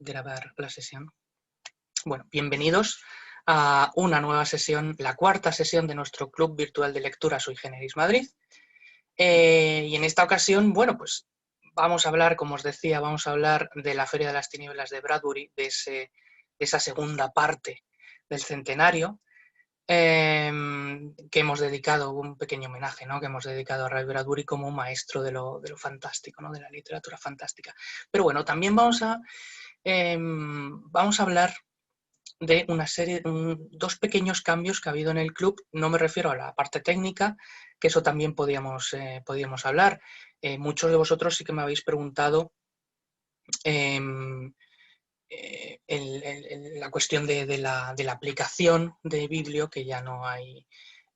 grabar la sesión. Bueno, bienvenidos a una nueva sesión, la cuarta sesión de nuestro Club Virtual de Lectura Sui Generis Madrid. Y en esta ocasión, bueno, pues vamos a hablar, como os decía, vamos a hablar de la Feria de las Tinieblas de Bradbury, de esa segunda parte del centenario, que hemos dedicado, un pequeño homenaje, ¿no?, que hemos dedicado a Ray Bradbury como un maestro de lo fantástico, ¿no?, de la literatura fantástica. Pero bueno, también vamos a hablar de una serie, dos pequeños cambios que ha habido en el club. No me refiero a la parte técnica, que eso también podíamos hablar. Muchos de vosotros sí que me habéis preguntado la cuestión de la aplicación de Biblio, que ya no hay,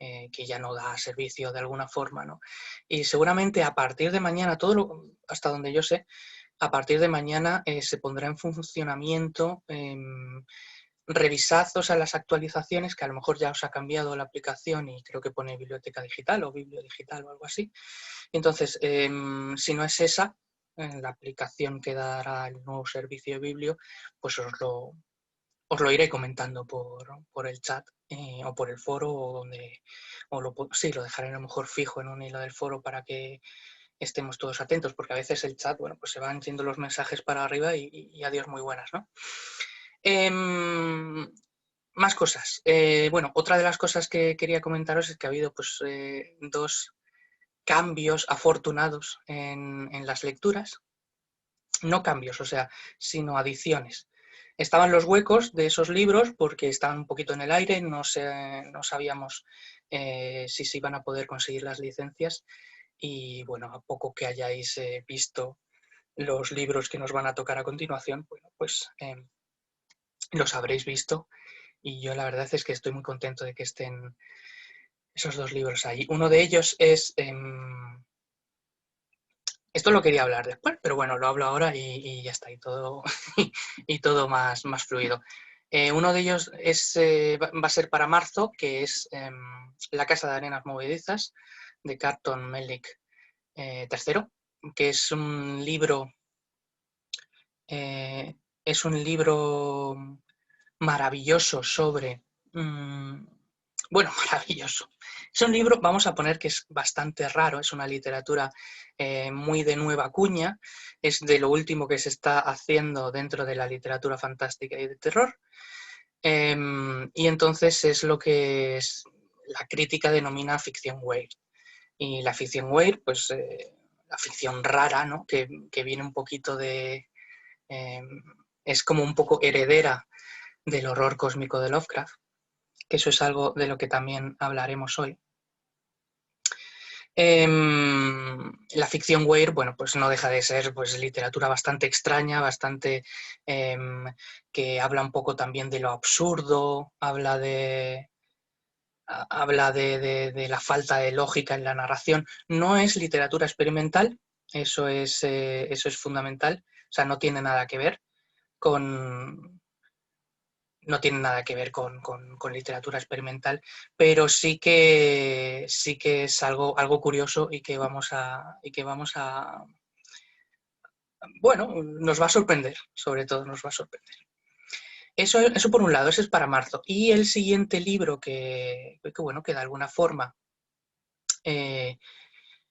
que ya no da servicio de alguna forma, ¿no? Y seguramente a partir de mañana, hasta donde yo sé, a partir de mañana se pondrá en funcionamiento. Revisad, o sea, las actualizaciones, que a lo mejor ya os ha cambiado la aplicación y creo que pone biblioteca digital o biblio digital o algo así. Entonces, si no es esa, la aplicación que dará el nuevo servicio de Biblio, pues os lo iré comentando por el chat o por el foro, sí, lo dejaré a lo mejor fijo en un hilo del foro para que estemos todos atentos, porque a veces el chat, bueno, pues se van yendo los mensajes para arriba y adiós muy buenas, ¿no? Más cosas. Bueno, otra de las cosas que quería comentaros es que ha habido pues, dos cambios afortunados en las lecturas. No cambios, o sea, sino adiciones. Estaban los huecos de esos libros porque estaban un poquito en el aire, no sabíamos si se iban a poder conseguir las licencias, y bueno, a poco que hayáis visto los libros que nos van a tocar a continuación, bueno, pues los habréis visto, y yo la verdad es que estoy muy contento de que estén esos dos libros ahí. Uno de ellos es... esto lo quería hablar después, pero bueno, lo hablo ahora y ya está, y todo, y todo más fluido. Uno de ellos va a ser para marzo, que es La Casa de Arenas Movedizas, de Carlton Mellick III, que es un libro maravilloso sobre... bueno, maravilloso. Es un libro, vamos a poner que es bastante raro, es una literatura muy de nueva cuña, es de lo último que se está haciendo dentro de la literatura fantástica y de terror, y entonces es lo que la crítica denomina ficción weird. Y la ficción weird, pues la ficción rara, ¿no?, que viene un poquito de... es como un poco heredera del horror cósmico de Lovecraft, que eso es algo de lo que también hablaremos hoy. La ficción weird, bueno, pues no deja de ser pues literatura bastante extraña, bastante que habla un poco también de lo absurdo, habla de la falta de lógica en la narración. No es literatura experimental, eso es fundamental, o sea, no tiene nada que ver con literatura experimental, pero sí que es algo curioso y que vamos a bueno, nos va a sorprender, sobre todo nos va a sorprender. Eso por un lado, ese es para marzo. Y el siguiente libro que bueno, que de alguna forma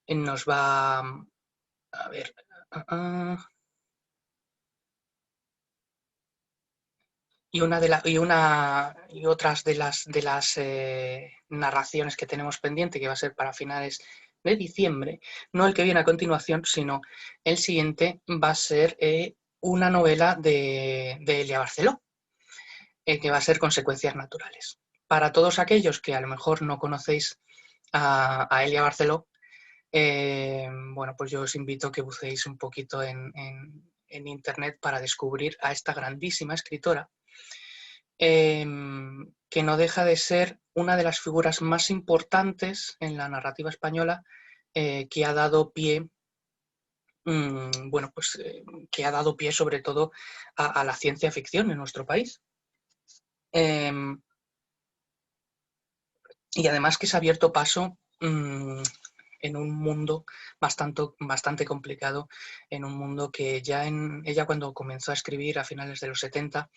nos va a ver... Y otras de las narraciones que tenemos pendiente, que va a ser para finales de diciembre, no el que viene a continuación, sino el siguiente, va a ser una novela de Elia Barceló, que va a ser Consecuencias naturales. Para todos aquellos que a lo mejor no conocéis a Elia Barceló, bueno, pues yo os invito a que buceéis un poquito en internet para descubrir a esta grandísima escritora, que no deja de ser una de las figuras más importantes en la narrativa española, que ha dado pie, bueno, pues que ha dado pie sobre todo a la ciencia ficción en nuestro país. Y además que se ha abierto paso en un mundo bastante complicado, en un mundo que ella cuando comenzó a escribir a finales de los 70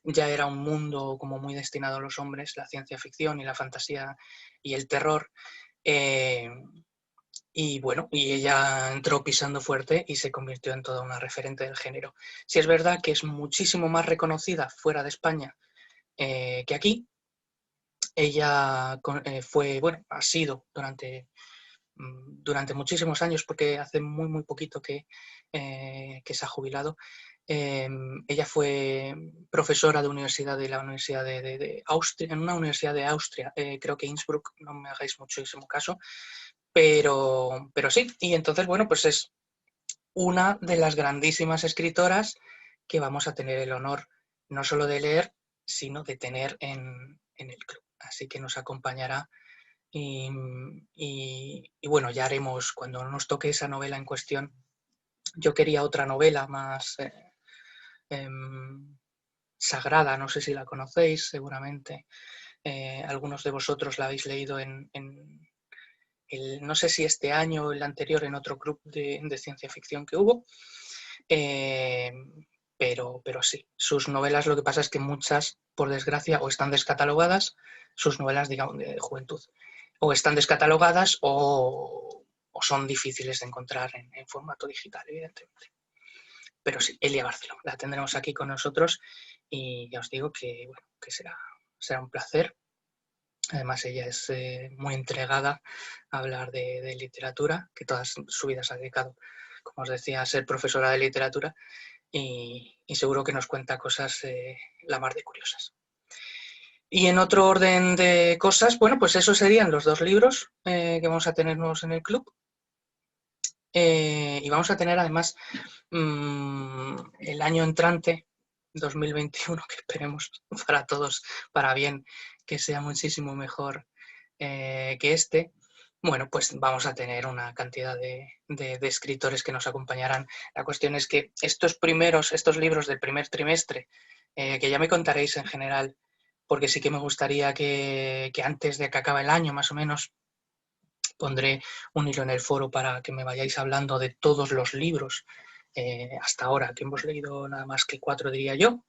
ya era un mundo como muy destinado a los hombres, la ciencia ficción y la fantasía y el terror. Eh, y bueno, y ella entró pisando fuerte y se convirtió en toda una referente del género. Sí es verdad que es muchísimo más reconocida fuera de España que aquí. Ella ha sido durante muchísimos años, porque hace muy poquito que se ha jubilado. Ella fue profesora de la Universidad de Austria, en una universidad de Austria, creo que Innsbruck, no me hagáis muchísimo caso, pero sí. Y entonces, bueno, pues es una de las grandísimas escritoras que vamos a tener el honor no solo de leer, sino de tener en el club. Así que nos acompañará y bueno, ya haremos, cuando nos toque esa novela en cuestión. Yo quería otra novela más sagrada, no sé si la conocéis, seguramente. Algunos de vosotros la habéis leído no sé si este año o el anterior, en otro club de ciencia ficción que hubo. Pero sí, sus novelas, lo que pasa es que muchas, por desgracia, o están descatalogadas, sus novelas, digamos, de juventud, o están descatalogadas o son difíciles de encontrar en formato digital, evidentemente. Pero sí, Elia Barceló, la tendremos aquí con nosotros y ya os digo que, bueno, que será un placer. Además, ella es muy entregada a hablar de literatura, que toda su vida se ha dedicado, como os decía, a ser profesora de literatura, y seguro que nos cuenta cosas la mar de curiosas. Y en otro orden de cosas, bueno, pues esos serían los dos libros que vamos a tenernos en el club. Y vamos a tener además el año entrante, 2021, que esperemos para todos, para bien, que sea muchísimo mejor que este. Bueno, pues vamos a tener una cantidad de escritores que nos acompañarán. La cuestión es que estos libros del primer trimestre, que ya me contaréis en general, porque sí que me gustaría que antes de que acabe el año, más o menos, pondré un hilo en el foro para que me vayáis hablando de todos los libros hasta ahora, que hemos leído nada más que 4, diría yo.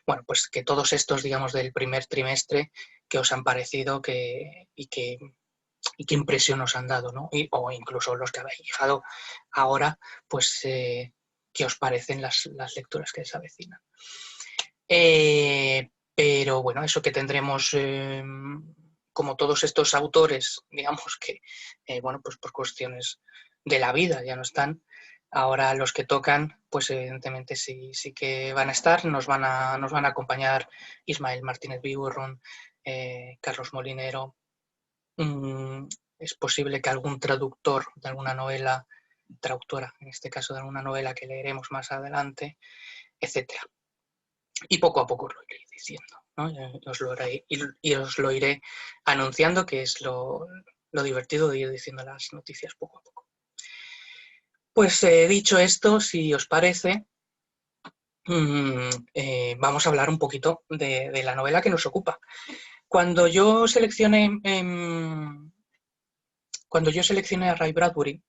Bueno, pues que todos estos, digamos, del primer trimestre, que os han parecido y qué impresión os han dado, ¿no? O incluso los que habéis llegado ahora, pues qué os parecen las lecturas que se avecinan. Pero bueno, eso que tendremos, como todos estos autores, digamos que, bueno, pues por cuestiones de la vida ya no están. Ahora los que tocan, pues evidentemente sí que van a estar, nos van a acompañar Ismael Martínez Viborrón, Carlos Molinero. Es posible que algún traductor de alguna novela, traductora en este caso de alguna novela que leeremos más adelante, etcétera. Y poco a poco lo iré diciendo, ¿no? Y os lo iré anunciando, que es lo divertido de ir diciendo las noticias poco a poco. Pues dicho esto, si os parece, vamos a hablar un poquito de la novela que nos ocupa. Cuando yo seleccioné a Ray Bradbury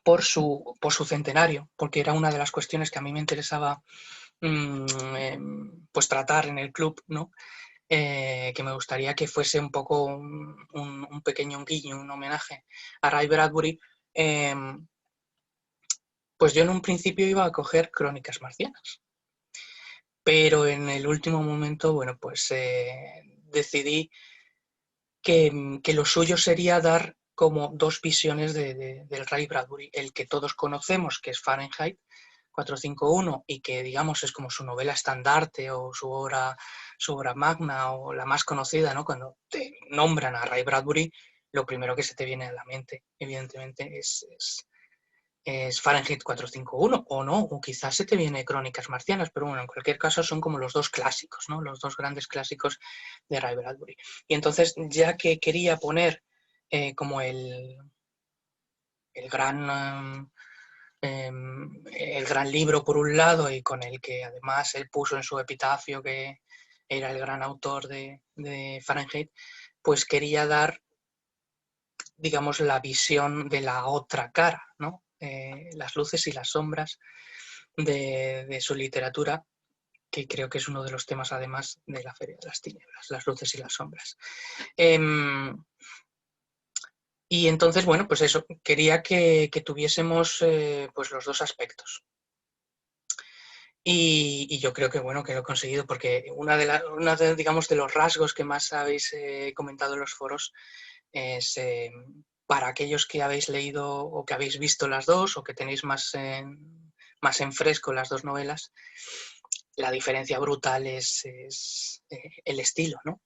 por su centenario, porque era una de las cuestiones que a mí me interesaba pues tratar en el club, ¿no? Que me gustaría que fuese un poco un pequeño guiño, un homenaje a Ray Bradbury. Pues yo en un principio iba a coger Crónicas Marcianas, pero en el último momento, bueno, pues decidí que lo suyo sería dar como dos visiones del Ray Bradbury, el que todos conocemos, que es Fahrenheit 451, y que, digamos, es como su novela estandarte o su obra magna o la más conocida, ¿no? Cuando te nombran a Ray Bradbury, lo primero que se te viene a la mente, evidentemente, es Fahrenheit 451, o no, o quizás se te viene Crónicas Marcianas, pero bueno, en cualquier caso son como los dos clásicos, ¿no? Los dos grandes clásicos de Ray Bradbury. Y entonces, ya que quería poner como el gran el gran libro por un lado, y con el que además él puso en su epitafio que era el gran autor de Fahrenheit, pues quería dar digamos, la visión de la otra cara, ¿no? Las luces y las sombras de su literatura, que creo que es uno de los temas, además, de la Feria de las Tinieblas, las luces y las sombras. Y entonces, bueno, pues eso, quería que tuviésemos pues los dos aspectos. Y yo creo que, bueno, que lo he conseguido, porque digamos, de los rasgos que más habéis comentado en los foros es, para aquellos que habéis leído o que habéis visto las dos, o que tenéis más en fresco las dos novelas, la diferencia brutal es el estilo, ¿no?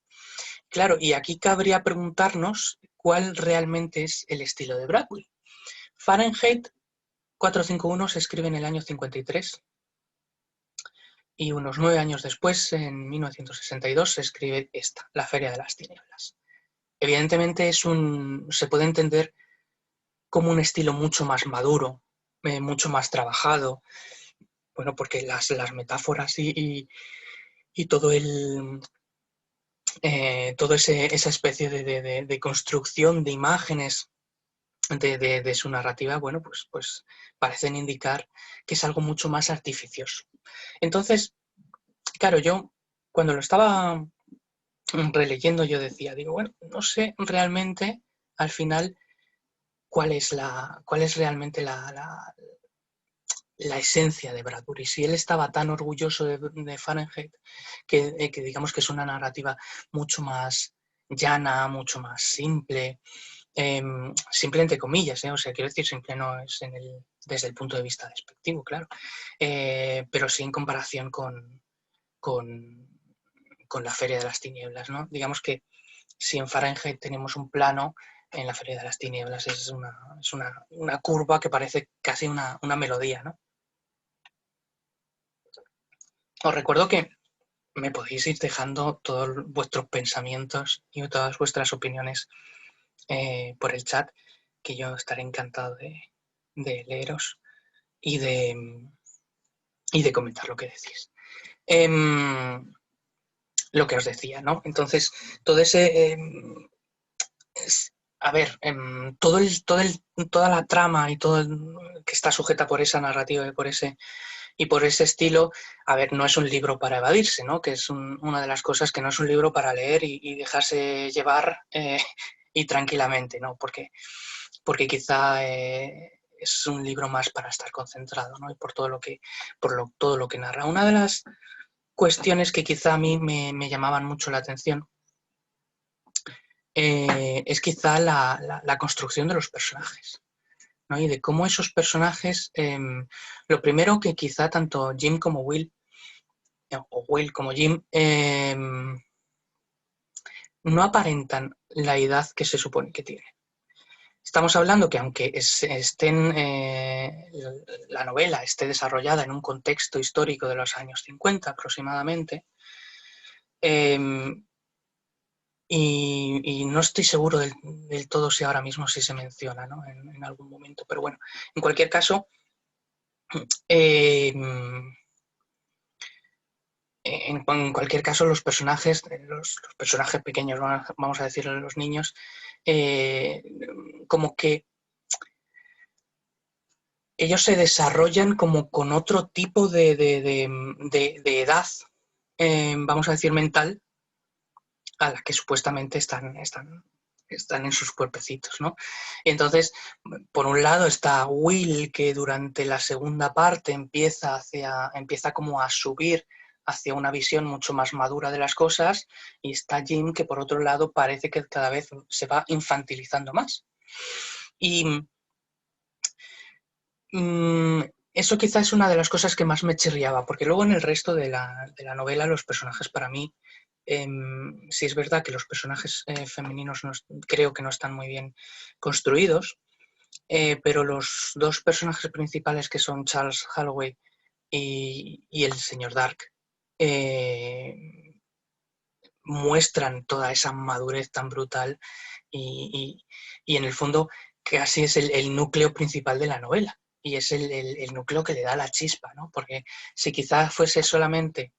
Claro, y aquí cabría preguntarnos cuál realmente es el estilo de Bradbury. Fahrenheit 451 se escribe en el año 53 y unos 9 años después, en 1962, se escribe esta, La Feria de las Tinieblas. Evidentemente se puede entender como un estilo mucho más maduro, mucho más trabajado, bueno, porque las metáforas y todo esa especie de construcción de imágenes de su narrativa, bueno, pues parecen indicar que es algo mucho más artificioso. Entonces, claro, yo cuando lo estaba releyendo, yo decía, digo, bueno, no sé realmente al final cuál es realmente la esencia de Bradbury. Si él estaba tan orgulloso de Fahrenheit, que digamos que es una narrativa mucho más llana, mucho más simple, simple entre comillas, o sea, quiero decir, simple no es desde el punto de vista despectivo, claro, pero sí en comparación con la Feria de las Tinieblas, ¿no? Digamos que si en Fahrenheit tenemos un plano, en la Feria de las Tinieblas es una curva que parece casi una melodía, ¿no? Os recuerdo que me podéis ir dejando todos vuestros pensamientos y todas vuestras opiniones por el chat, que yo estaré encantado de leeros y de comentar lo que decís. Lo que os decía, ¿no? Entonces, todo ese... a ver, toda la trama y todo que está sujeta por esa narrativa y por ese estilo, a ver, no es un libro para evadirse, ¿no? Que es una de las cosas, que no es un libro para leer y dejarse llevar y tranquilamente, ¿no? Porque quizá es un libro más para estar concentrado, ¿no? Y por todo lo que narra. Una de las cuestiones que quizá a mí me llamaban mucho la atención es quizá la construcción de los personajes, ¿no? Y de cómo esos personajes, lo primero que quizá tanto Jim como Will, o Will como Jim, no aparentan la edad que se supone que tienen. Estamos hablando que aunque la novela esté desarrollada en un contexto histórico de los años 50 aproximadamente, y no estoy seguro del todo si ahora mismo sí se menciona, ¿no? en algún momento, pero bueno, en cualquier caso, los personajes, los personajes pequeños, vamos a decir los niños, como que ellos se desarrollan como con otro tipo de edad, vamos a decir mental, a la que supuestamente están en sus cuerpecitos, ¿no? Y entonces, por un lado está Will, que durante la segunda parte empieza como a subir hacia una visión mucho más madura de las cosas, y está Jim, que por otro lado parece que cada vez se va infantilizando más. Y eso quizás es una de las cosas que más me chirriaba, porque luego en el resto de la novela los personajes para mí, sí es verdad que los personajes femeninos creo que no están muy bien construidos, pero los dos personajes principales, que son Charles Holloway y el señor Dark, muestran toda esa madurez tan brutal y en el fondo casi es el núcleo principal de la novela, y es el núcleo que le da la chispa, ¿no? Porque si quizás fuese solamente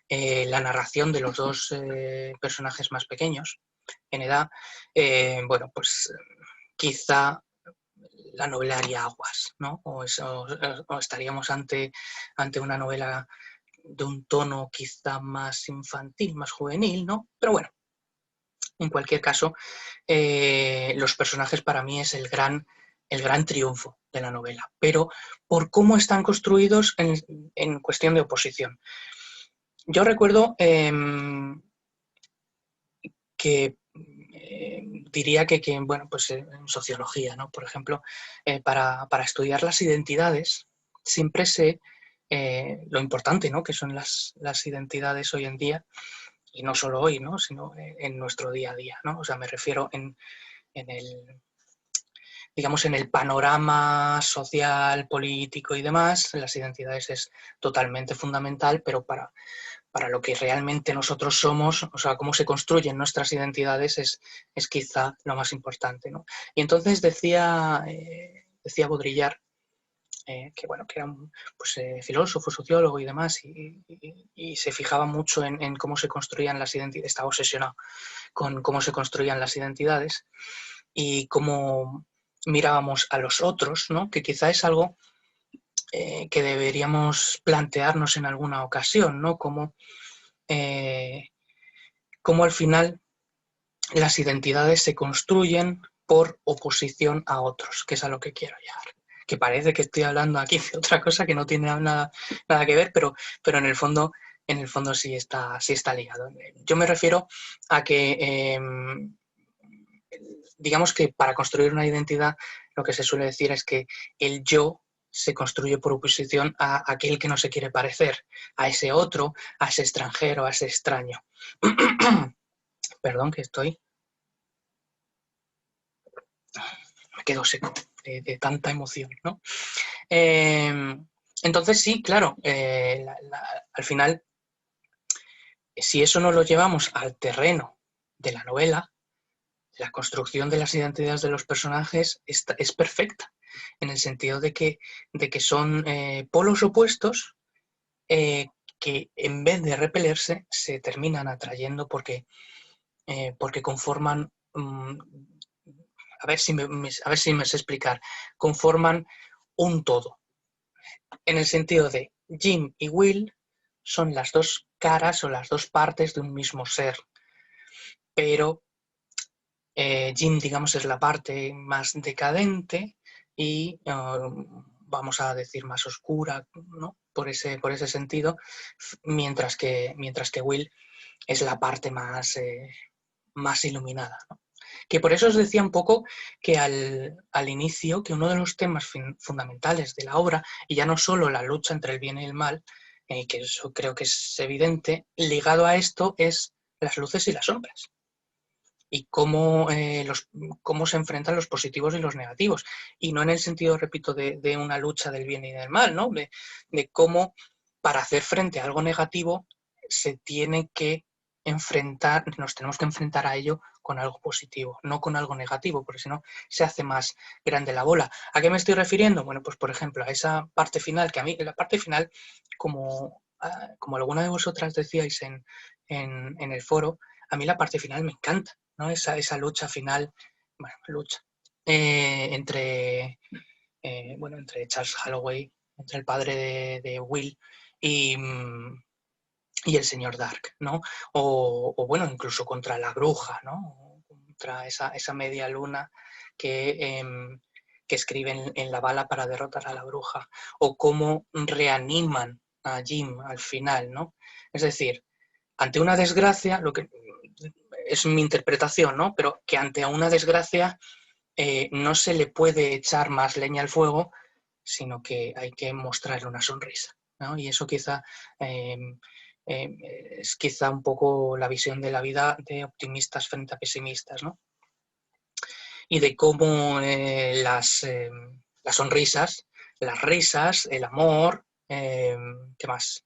la narración de los dos personajes más pequeños en edad, bueno, pues quizá la novela haría aguas, ¿no? O estaríamos ante una novela de un tono quizá más infantil, más juvenil, ¿no? Pero bueno, en cualquier caso, los personajes para mí es el gran triunfo de la novela, pero por cómo están construidos en cuestión de oposición. Yo recuerdo que diría que bueno, pues en sociología, ¿no? Por ejemplo, para estudiar las identidades, siempre sé lo importante, ¿no? Que son las identidades hoy en día, y no solo hoy, ¿no? Sino en nuestro día a día, ¿no? O sea, me refiero en el, digamos, en el panorama social, político y demás, las identidades es totalmente fundamental, pero para lo que realmente nosotros somos, o sea, cómo se construyen nuestras identidades es quizá lo más importante, ¿no? Y entonces decía Baudrillard, que bueno, que era un pues, filósofo, sociólogo y demás, y se fijaba mucho en cómo se construían las identidades, estaba obsesionado con cómo se construían las identidades y cómo mirábamos a los otros, ¿no? Que quizá es algo que deberíamos plantearnos en alguna ocasión, ¿no? Cómo al final las identidades se construyen por oposición a otros, que es a lo que quiero llegar. Que parece que estoy hablando aquí de otra cosa que no tiene nada que ver, pero en el fondo sí está ligado. Yo me refiero a que digamos que para construir una identidad lo que se suele decir es que el yo se construye por oposición a aquel que no se quiere parecer, a ese otro, a ese extranjero, a ese extraño. Perdón, que estoy... Me quedo seco de tanta emoción, ¿no? Entonces sí, claro, al final, si eso no lo llevamos al terreno de la novela, la construcción de las identidades de los personajes es perfecta, en el sentido de que son polos opuestos que en vez de repelerse se terminan atrayendo porque conforman, a ver si me sé explicar, conforman un todo, en el sentido de Jim y Will son las dos caras o las dos partes de un mismo ser, pero Jim, digamos, es la parte más decadente y vamos a decir más oscura, ¿no? Por ese sentido, mientras que Will es la parte más iluminada, ¿no? Que por eso os decía un poco que al inicio, que uno de los temas fundamentales de la obra, y ya no solo la lucha entre el bien y el mal, que eso creo que es evidente, ligado a esto es las luces y las sombras. Y cómo se enfrentan los positivos y los negativos. Y no en el sentido, repito, de una lucha del bien y del mal, ¿no? De cómo para hacer frente a algo negativo se tiene que nos tenemos que enfrentar a ello con algo positivo, no con algo negativo, porque si no se hace más grande la bola. ¿A qué me estoy refiriendo? Bueno, pues por ejemplo, a esa parte final, que a mí, la parte final, como alguna de vosotras decíais en el foro, a mí la parte final me encanta, ¿no? Esa lucha final, bueno, entre Charles Holloway, entre el padre de Will y el señor Dark, ¿no? O bueno, incluso contra la bruja, ¿no? Contra esa media luna que escriben en la bala para derrotar a la bruja, o cómo reaniman a Jim al final, ¿no? Es decir, ante una desgracia, lo que es mi interpretación, ¿no? Pero que ante una desgracia no se le puede echar más leña al fuego, sino que hay que mostrarle una sonrisa, ¿no? Y eso quizá es quizá un poco la visión de la vida de optimistas frente a pesimistas, ¿no? Y de cómo las sonrisas, las risas, el amor, ¿qué más?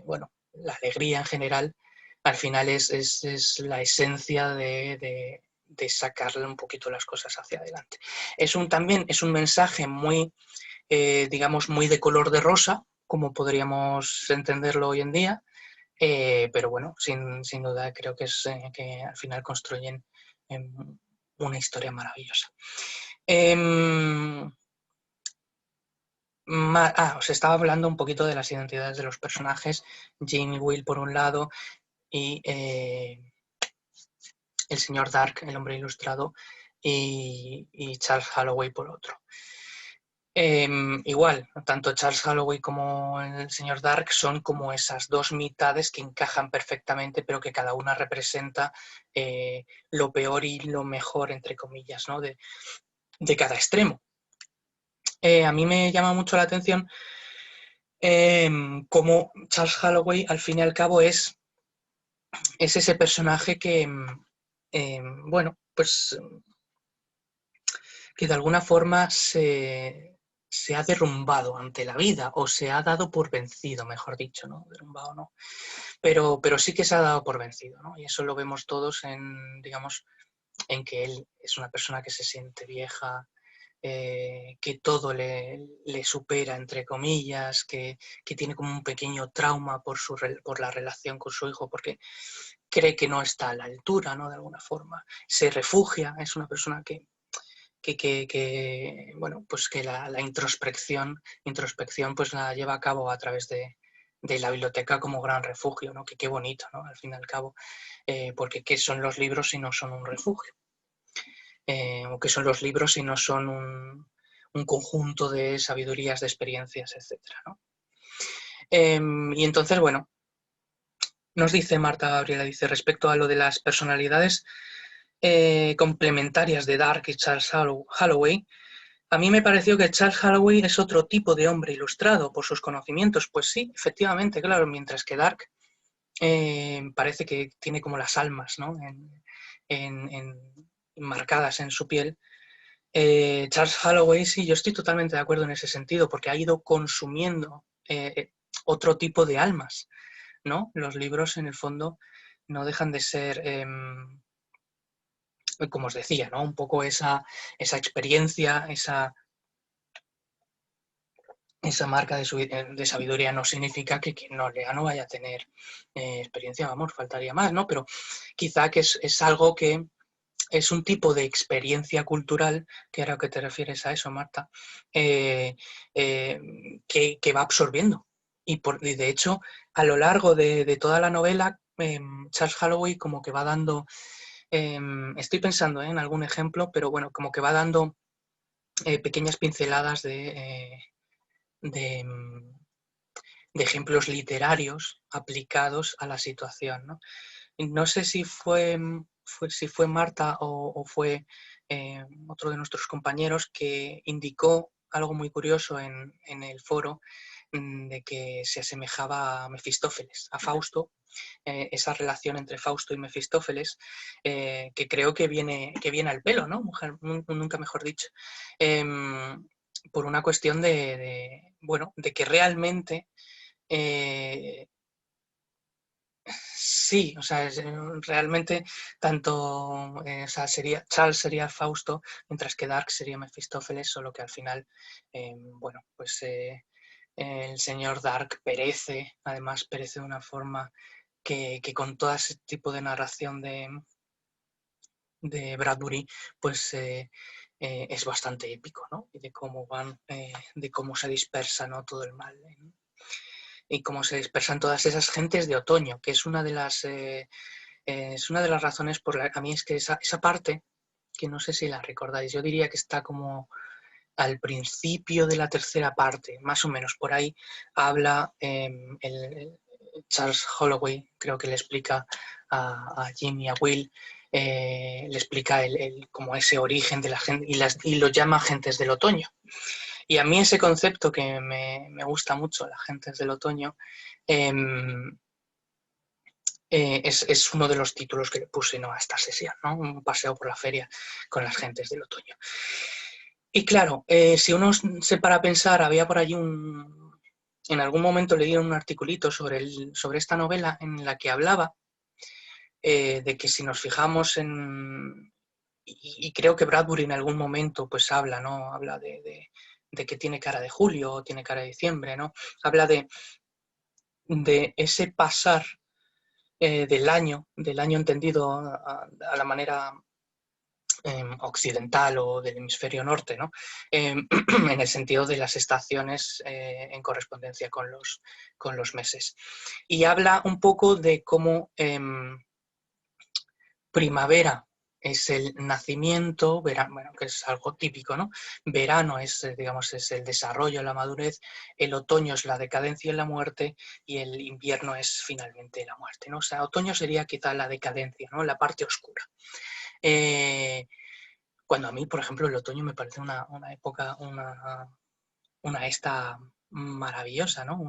Bueno, la alegría en general, al final es la esencia de sacarle un poquito las cosas hacia adelante. También es un mensaje muy, digamos, muy de color de rosa, como podríamos entenderlo hoy en día, pero bueno, sin duda creo que es que al final construyen una historia maravillosa. Os estaba hablando un poquito de las identidades de los personajes. Jim y Will por un lado y el señor Dark, el hombre ilustrado, y Charles Holloway por otro. Igual, tanto Charles Holloway como el señor Dark son como esas dos mitades que encajan perfectamente, pero que cada una representa lo peor y lo mejor, entre comillas, ¿no? de cada extremo. A mí me llama mucho la atención cómo Charles Holloway, al fin y al cabo, es ese personaje que, bueno, pues que de alguna forma se ha derrumbado ante la vida, o se ha dado por vencido, mejor dicho, ¿no? Derrumbado no. Pero sí que se ha dado por vencido, ¿no? Y eso lo vemos todos en, digamos, en que él es una persona que se siente vieja, que todo le supera, entre comillas, que tiene como un pequeño trauma por la relación con su hijo, porque cree que no está a la altura, ¿no? De alguna forma. Se refugia, es una persona que bueno, pues que la introspección pues la lleva a cabo a través de la biblioteca como gran refugio, ¿no? Que qué bonito, ¿no? Al fin y al cabo, porque ¿qué son los libros si no son un refugio? O qué son los libros si no son un conjunto de sabidurías, de experiencias, etcétera, ¿no? Y entonces, bueno, nos dice Marta Gabriela, dice, respecto a lo de las personalidades complementarias de Dark y Charles Holloway, a mí me pareció que Charles Holloway es otro tipo de hombre ilustrado por sus conocimientos. Pues sí, efectivamente, claro, mientras que Dark parece que tiene como las almas, ¿no? Marcadas en su piel. Charles Holloway, sí, yo estoy totalmente de acuerdo en ese sentido, porque ha ido consumiendo otro tipo de almas, ¿no? Los libros, en el fondo, no dejan de ser, como os decía, ¿no? Un poco esa experiencia, esa marca de sabiduría. No significa que quien no lea no vaya a tener experiencia, vamos, faltaría más, ¿no? Pero quizá que es algo que es un tipo de experiencia cultural, que era lo que te refieres a eso, Marta, que va absorbiendo. Y de hecho, a lo largo de toda la novela, Charles Holloway como que va dando, estoy pensando en algún ejemplo, pero bueno, como que va dando pequeñas pinceladas de ejemplos literarios aplicados a la situación, ¿no? No sé si fue Marta o fue otro de nuestros compañeros que indicó algo muy curioso en el foro, de que se asemejaba a Mefistófeles, a Fausto, esa relación entre Fausto y Mefistófeles, que creo que viene al pelo, ¿no? Nunca mejor dicho. Por una cuestión bueno, de que realmente sí, o sea, realmente tanto, o sea, Charles sería Fausto, mientras que Dark sería Mefistófeles, solo que al final, bueno, pues el señor Dark perece, además perece de una forma que con todo ese tipo de narración de Bradbury, pues es bastante épico, ¿no? Y de cómo de cómo se dispersa, ¿no? Todo el mal, ¿no? Y cómo se dispersan todas esas gentes de otoño, que es una de las razones por la que a mí es que esa parte, que no sé si la recordáis, yo diría que está como al principio de la tercera parte, más o menos por ahí, habla Charles Holloway, creo que le explica a Jim y a Will, le explica como ese origen de la gente y lo llama agentes del otoño. Y a mí ese concepto que me gusta mucho, las gentes del otoño, es uno de los títulos que le puse, ¿no?, a esta sesión, ¿no? Un paseo por la feria con las gentes del otoño. Y claro, si uno se para a pensar, había por allí en algún momento le dieron un articulito sobre esta novela en la que hablaba de que si nos fijamos y creo que Bradbury en algún momento pues habla, ¿no? Habla de que tiene cara de julio o tiene cara de diciembre, ¿no? Habla de ese pasar del año entendido a la manera occidental o del hemisferio norte, ¿no? En el sentido de las estaciones en correspondencia con los meses. Y habla un poco de cómo primavera es el nacimiento, verano, bueno, que es algo típico, ¿no? Verano es, digamos, es el desarrollo, la madurez, el otoño es la decadencia y la muerte, y el invierno es finalmente la muerte, ¿no? O sea, otoño sería quizá la decadencia, ¿no? La parte oscura. Cuando a mí, por ejemplo, el otoño me parece una época, una esta maravillosa, ¿no?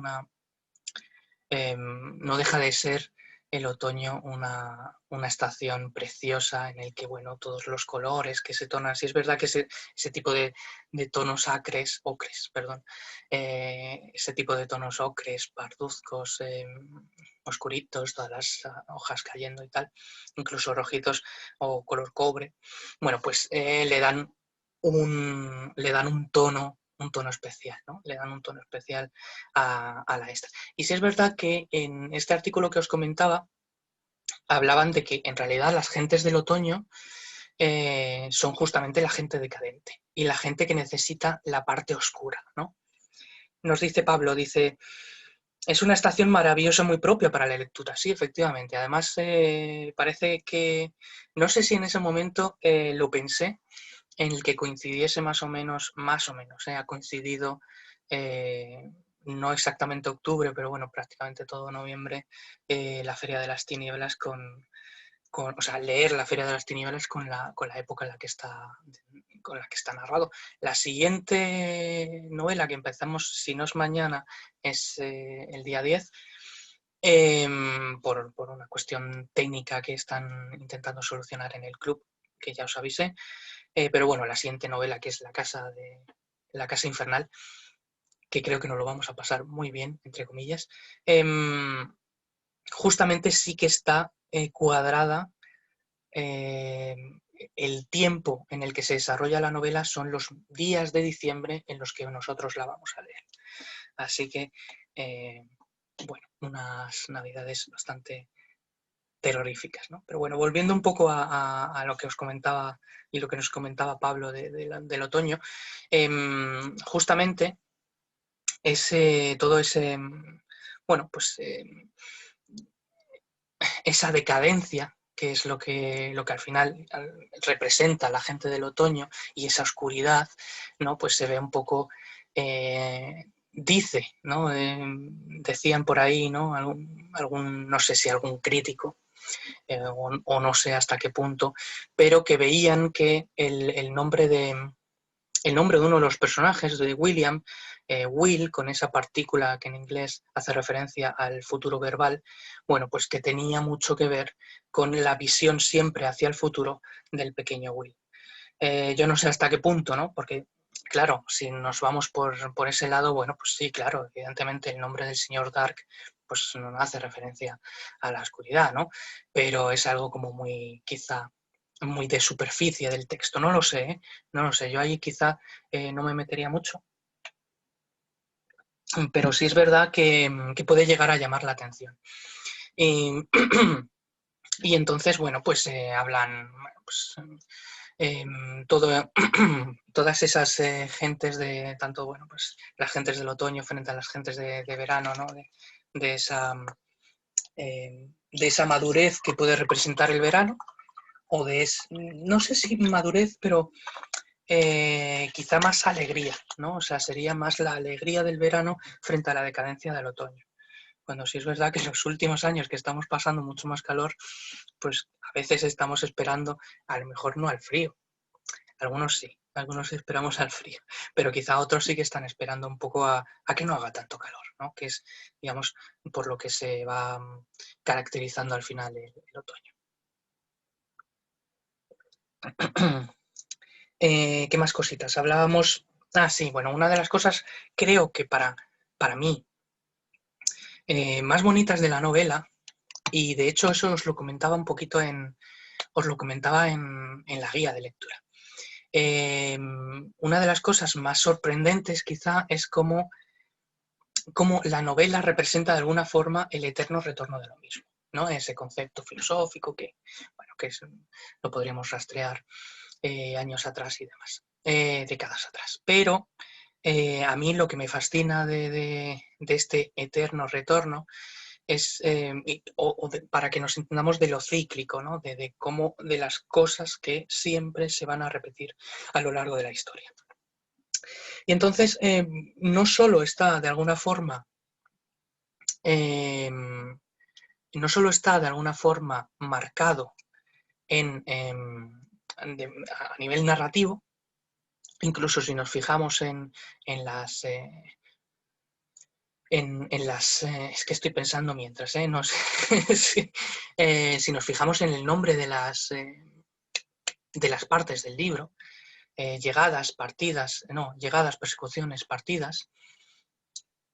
No deja de ser el otoño una estación preciosa en el que, bueno, todos los colores que se tonan, sí es verdad que ese tipo de tonos ocres, perdón, ese tipo de tonos ocres, parduzcos, oscuritos, todas las hojas cayendo y tal, incluso rojitos o color cobre, bueno, pues le dan un tono especial, ¿no? Le dan un tono especial a la esta. Y sí es verdad que en este artículo que os comentaba, hablaban de que en realidad las gentes del otoño son justamente la gente decadente y la gente que necesita la parte oscura, ¿no? Nos dice Pablo, dice, es una estación maravillosa, muy propia para la lectura. Sí, efectivamente. Además, parece que, no sé si en ese momento lo pensé, en el que coincidiese más o menos, ha coincidido no exactamente octubre, pero bueno, prácticamente todo noviembre, la Feria de las Tinieblas o sea, leer la Feria de las Tinieblas con la época en la que está narrado. La siguiente novela que empezamos, si no es mañana, es el día 10, por una cuestión técnica que están intentando solucionar en el club, que ya os avisé. Pero bueno, la siguiente novela, que es La Casa Infernal, que creo que nos lo vamos a pasar muy bien, entre comillas, justamente sí que está cuadrada. El tiempo en el que se desarrolla la novela son los días de diciembre en los que nosotros la vamos a leer. Así que, bueno, unas navidades bastante terroríficas, ¿no? Pero bueno, volviendo un poco a lo que os comentaba y lo que nos comentaba Pablo del otoño, justamente todo ese, bueno, pues esa decadencia, que es lo que al final representa la gente del otoño, y esa oscuridad, ¿no? Pues se ve un poco, dice, ¿no? Decían por ahí, ¿no? No sé si algún crítico, o no sé hasta qué punto, pero que veían que el nombre de uno de los personajes, de William, Will, con esa partícula que en inglés hace referencia al futuro verbal, bueno, pues que tenía mucho que ver con la visión siempre hacia el futuro del pequeño Will. Yo no sé hasta qué punto, ¿no? Porque, claro, si nos vamos por ese lado, bueno, pues sí, claro, evidentemente el nombre del señor Dark pues no hace referencia a la oscuridad, ¿no? Pero es algo como muy, quizá, muy de superficie del texto. No lo sé, ¿eh? No lo sé. Yo ahí quizá no me metería mucho, pero sí es verdad que puede llegar a llamar la atención. Y, y entonces, bueno, pues hablan, pues, todo, todas esas gentes de tanto, bueno, pues las gentes del otoño frente a las gentes de verano, ¿no? De esa, de esa madurez que puede representar el verano, o no sé si madurez, pero quizá más alegría, ¿no? O sea, sería más la alegría del verano frente a la decadencia del otoño. Cuando sí es verdad que en los últimos años que estamos pasando mucho más calor, pues a veces estamos esperando, a lo mejor no al frío, algunos sí, algunos esperamos al frío, pero quizá otros sí que están esperando un poco a que no haga tanto calor, ¿no? Que es, digamos, por lo que se va caracterizando al final el otoño. ¿Qué más cositas? Hablábamos... sí, bueno, una de las cosas, creo que para mí, más bonitas de la novela, y de hecho eso os lo comentaba un poquito os lo comentaba en la guía de lectura. Una de las cosas más sorprendentes quizá es cómo la novela representa de alguna forma el eterno retorno de lo mismo, ¿no? Ese concepto filosófico que, bueno, lo podríamos rastrear años atrás y demás, décadas atrás. Pero a mí lo que me fascina de este eterno retorno es, para que nos entendamos de lo cíclico, ¿no? De cómo, de las cosas que siempre se van a repetir a lo largo de la historia. Y entonces, no solo está de alguna forma, no solo está de alguna forma marcado a nivel narrativo, incluso si nos fijamos en las... es que estoy pensando mientras, no sé, si nos fijamos en el nombre de las partes del libro, llegadas, persecuciones, partidas,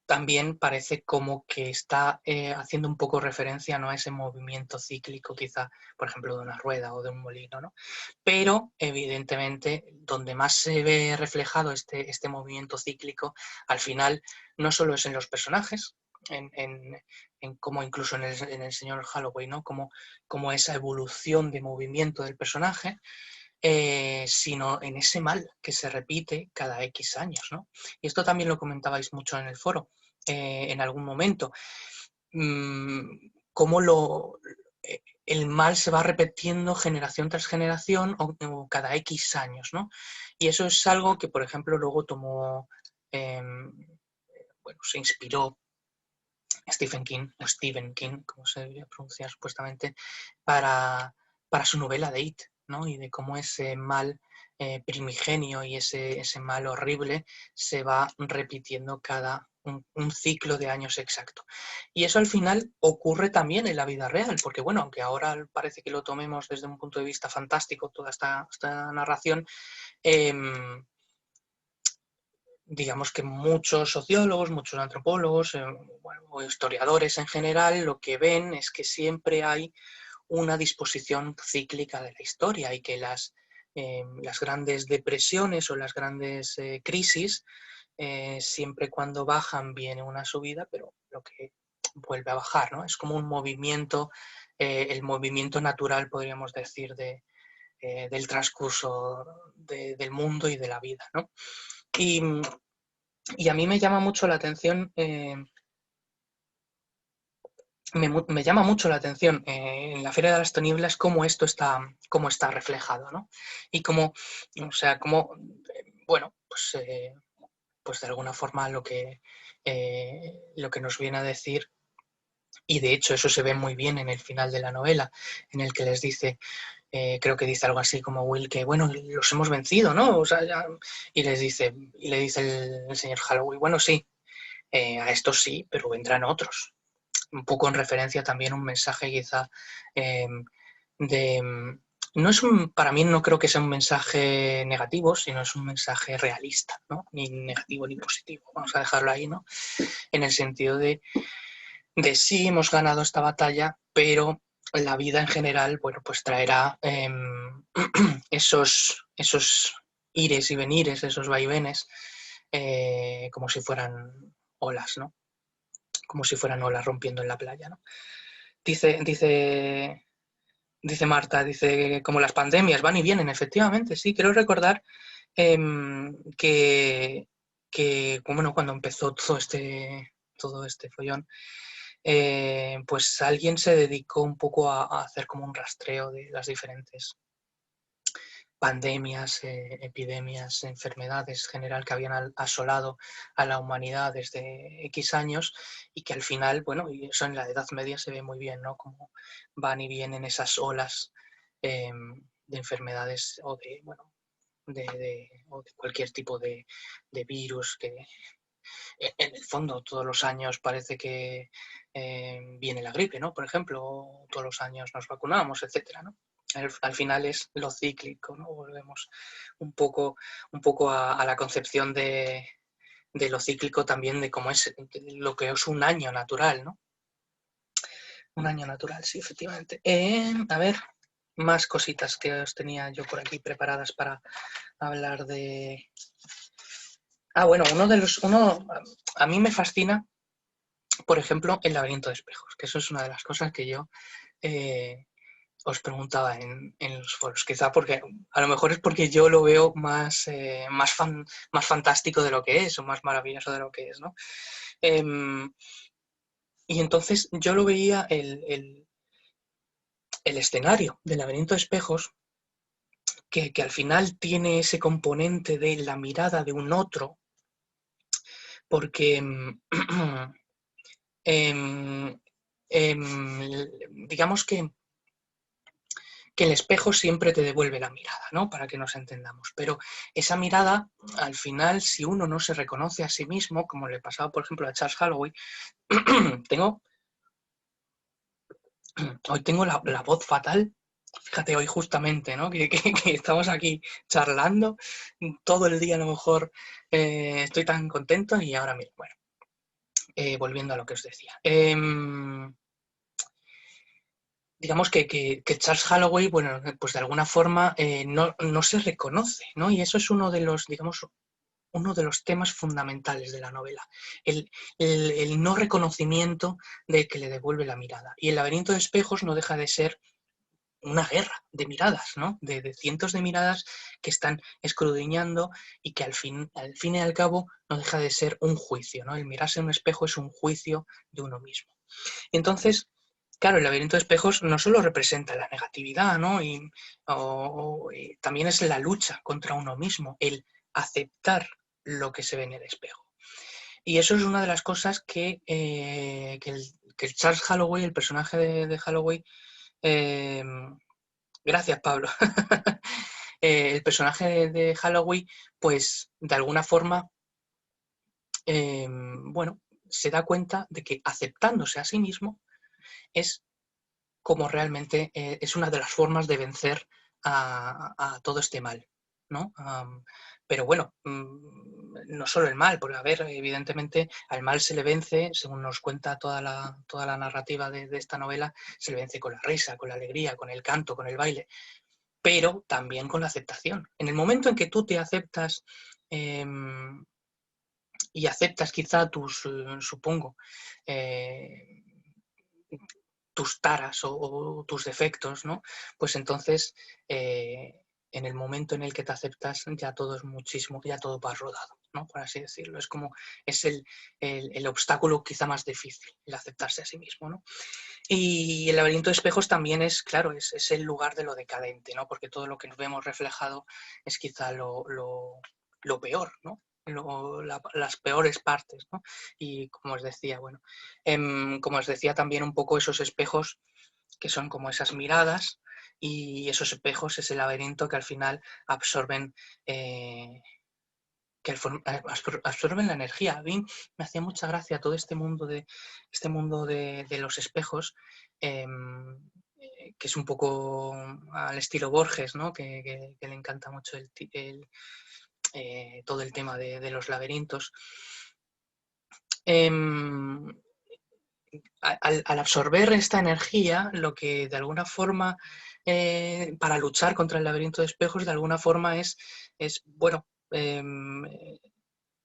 también parece como que está haciendo un poco referencia, ¿no?, a ese movimiento cíclico, quizá, por ejemplo, de una rueda o de un molino, ¿no? Pero, evidentemente, donde más se ve reflejado este movimiento cíclico, al final, no solo es en los personajes, como incluso en el señor Holloway, ¿no?, como esa evolución de movimiento del personaje, sino en ese mal que se repite cada X años, ¿no? Y esto también lo comentabais mucho en el foro, en algún momento. Cómo el mal se va repitiendo generación tras generación o cada X años, ¿no? Y eso es algo que, por ejemplo, luego tomó, se inspiró Stephen King, como se debería pronunciar supuestamente, para su novela de It, ¿no? Y de cómo ese mal primigenio y ese mal horrible se va repitiendo cada un ciclo de años exacto. Y eso al final ocurre también en la vida real, porque bueno, aunque ahora parece que lo tomemos desde un punto de vista fantástico, toda esta narración, digamos que muchos sociólogos, muchos antropólogos, o historiadores en general, lo que ven es que siempre hay una disposición cíclica de la historia y que las grandes depresiones o las grandes crisis, siempre cuando bajan viene una subida, pero lo que vuelve a bajar, ¿no? Es como un movimiento, el movimiento natural, podríamos decir, del transcurso del mundo y de la vida, ¿no? Y a mí me llama mucho la atención, me llama mucho la atención en la Feria de las Tinieblas cómo esto está reflejado, ¿no? Y cómo, o sea, bueno, pues de alguna forma lo que nos viene a decir, y de hecho eso se ve muy bien en el final de la novela, en el que les dice, creo que dice algo así como Will, que bueno, los hemos vencido, ¿no? O sea, y le dice el señor Holloway, bueno, sí, a estos sí, pero vendrán otros. Un poco en referencia también a un mensaje quizá no es para mí no creo que sea un mensaje negativo, sino es un mensaje realista, ¿no? Ni negativo ni positivo, vamos a dejarlo ahí, ¿no? En el sentido de sí hemos ganado esta batalla, pero la vida en general, bueno, pues traerá esos ires y venires, esos vaivenes, como si fueran olas, ¿no? Como si fueran olas rompiendo en la playa, ¿no? Dice Marta, dice, como las pandemias van y vienen, efectivamente, sí. Quiero recordar que bueno, cuando empezó todo este follón, pues alguien se dedicó un poco a hacer como un rastreo de las diferentes pandemias, epidemias, enfermedades en general que habían asolado a la humanidad desde X años y que al final, bueno, y eso en la Edad Media se ve muy bien, ¿no? Como van y vienen esas olas de enfermedades o de, bueno, o de cualquier tipo de virus que en el fondo todos los años parece que viene la gripe, ¿no? Por ejemplo, o todos los años nos vacunamos, etcétera, ¿no? Al final es lo cíclico, ¿no? Volvemos un poco a la concepción de lo cíclico también, de cómo es lo que es un año natural, ¿no? Un año natural, sí, efectivamente. A ver, más cositas que os tenía yo por aquí preparadas para hablar de... bueno, a mí me fascina, por ejemplo, el laberinto de espejos, que eso es una de las cosas que yo os preguntaba en los foros, quizá porque a lo mejor es porque yo lo veo más, más fantástico de lo que es, o más maravilloso de lo que es, ¿no? Y entonces yo lo veía el escenario del laberinto de espejos, que al final tiene ese componente de la mirada de un otro, porque digamos que el espejo siempre te devuelve la mirada, ¿no? Para que nos entendamos. Pero esa mirada, al final, si uno no se reconoce a sí mismo, como le pasaba, por ejemplo, a Charles Holloway, hoy tengo la voz fatal. Fíjate, hoy justamente, ¿no? Que estamos aquí charlando, todo el día a lo mejor estoy tan contento y ahora mismo, bueno, volviendo a lo que os decía. Digamos que Charles Holloway, bueno, pues de alguna forma no se reconoce, ¿no? Y eso es uno de los, digamos, uno de los temas fundamentales de la novela, el no reconocimiento del que le devuelve la mirada. Y el laberinto de espejos no deja de ser una guerra de miradas, ¿no? De cientos de miradas que están escudriñando y que al fin y al cabo no deja de ser un juicio, ¿no? El mirarse en un espejo es un juicio de uno mismo. Y entonces, claro, el laberinto de espejos no solo representa la negatividad, ¿no? Y también es la lucha contra uno mismo, el aceptar lo que se ve en el espejo. Y eso es una de las cosas que el Charles Holloway, el personaje de Holloway, eh, gracias, Pablo. El personaje de Holloway, pues de alguna forma, bueno, se da cuenta de que aceptándose a sí mismo es como realmente es una de las formas de vencer a todo este mal, ¿no? Pero bueno, no solo el mal, porque a ver, evidentemente al mal se le vence, según nos cuenta toda la narrativa de esta novela, se le vence con la risa, con la alegría, con el canto, con el baile, pero también con la aceptación. En el momento en que tú te aceptas y aceptas quizá supongo, eh, tus taras o tus defectos, ¿no? Pues entonces, en el momento en el que te aceptas, ya todo es muchísimo, ya todo va rodado, ¿no? Por así decirlo. Es como, es el obstáculo quizá más difícil, el aceptarse a sí mismo, ¿no? Y el laberinto de espejos también es, claro, es el lugar de lo decadente, ¿no? Porque todo lo que nos vemos reflejado es quizá lo peor, ¿no? Las peores partes, ¿no? Y como os decía, bueno, como os decía también un poco esos espejos que son como esas miradas y esos espejos, ese laberinto que al final absorben absorben la energía. A mí me hacía mucha gracia todo este mundo de los espejos, que es un poco al estilo Borges, ¿no? Que le encanta mucho todo el tema de los laberintos. Al absorber esta energía, lo que de alguna forma, para luchar contra el laberinto de espejos, de alguna forma es bueno,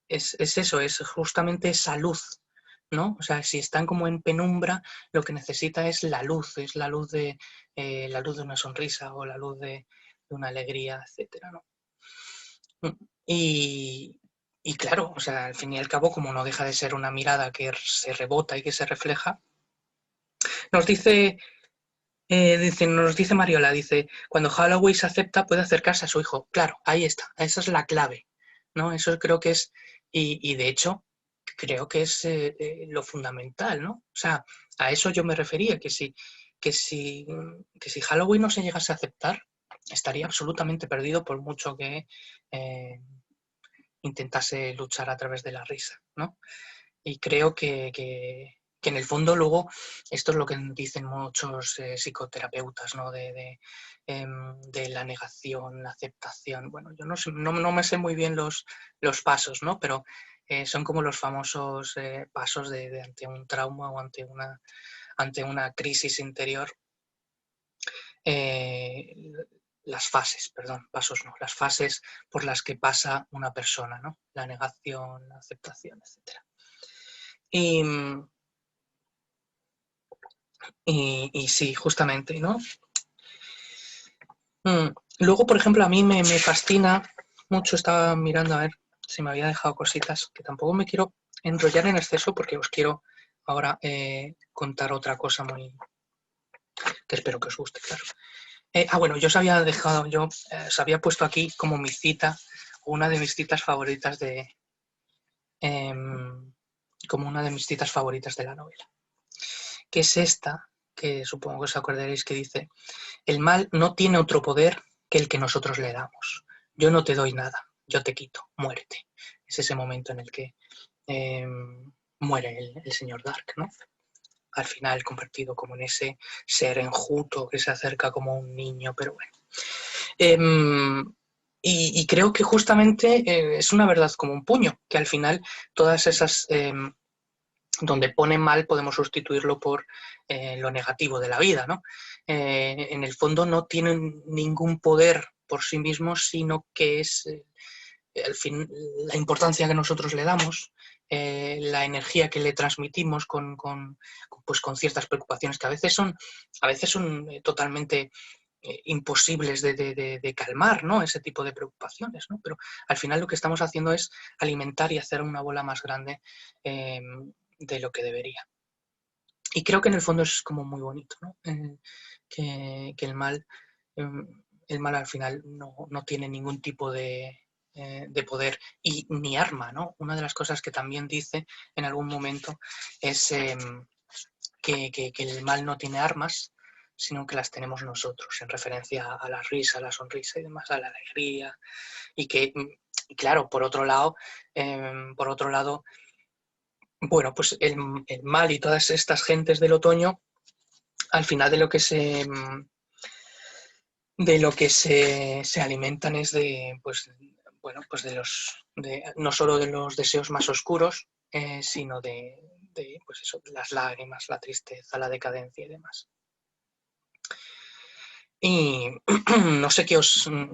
es eso, es justamente esa luz, ¿no? O sea, si están como en penumbra, lo que necesita es la luz de una sonrisa o la luz de una alegría, etcétera, ¿no? Y, y claro, o sea, al fin y al cabo, como no deja de ser una mirada que se rebota y que se refleja, nos nos dice Mariola, dice, cuando Holloway se acepta puede acercarse a su hijo. Claro, ahí está, esa es la clave, ¿no? Eso creo que es, y de hecho, creo que es lo fundamental, ¿no? O sea, a eso yo me refería, que si, que si Holloway no se llegase a aceptar, estaría absolutamente perdido por mucho que intentase luchar a través de la risa, ¿no? Y creo que en el fondo luego esto es lo que dicen muchos psicoterapeutas, ¿no? De la negación, la aceptación. Bueno, yo no me sé muy bien los pasos, ¿no? Pero son como los famosos pasos de ante un trauma o ante una crisis interior. Eh, las fases, perdón, pasos no, las fases por las que pasa una persona, ¿no? La negación, la aceptación, etcétera. Y sí, justamente, ¿no? Mm. Luego, por ejemplo, a mí me fascina mucho, estaba mirando a ver si me había dejado cositas, que tampoco me quiero enrollar en exceso porque os quiero ahora contar otra cosa muy que espero que os guste, claro. Bueno, yo os había dejado, os había puesto aquí como mi cita, una de mis citas favoritas em, como una de mis citas favoritas de la novela, que es esta, que supongo que os acordaréis que dice: el mal no tiene otro poder que el que nosotros le damos. Yo no te doy nada, yo te quito, muérete. Es ese momento en el que eh, muere el señor Dark, ¿no? Al final convertido como en ese ser enjuto que se acerca como un niño, pero bueno. Eh, y creo que justamente es una verdad como un puño, que al final todas esas donde pone mal podemos sustituirlo por lo negativo de la vida, ¿no? En el fondo no tienen ningún poder por sí mismos, sino que es al fin la importancia que nosotros le damos, la energía que le transmitimos pues con ciertas preocupaciones que a veces son totalmente imposibles de calmar, ¿no? Ese tipo de preocupaciones, ¿no? Pero al final lo que estamos haciendo es alimentar y hacer una bola más grande de lo que debería. Y creo que en el fondo es como muy bonito, ¿no? Que eh, el mal al final no tiene ningún tipo de poder y ni arma, ¿no? Una de las cosas que también dice en algún momento es que el mal no tiene armas, sino que las tenemos nosotros, en referencia a la risa, a la sonrisa y demás, a la alegría. Y que, claro, por otro lado, bueno, pues el mal y todas estas gentes del otoño, al final se alimentan es de, pues, bueno, pues no solo de los deseos más oscuros, sino pues eso, las lágrimas, la tristeza, la decadencia y demás. Y no sé qué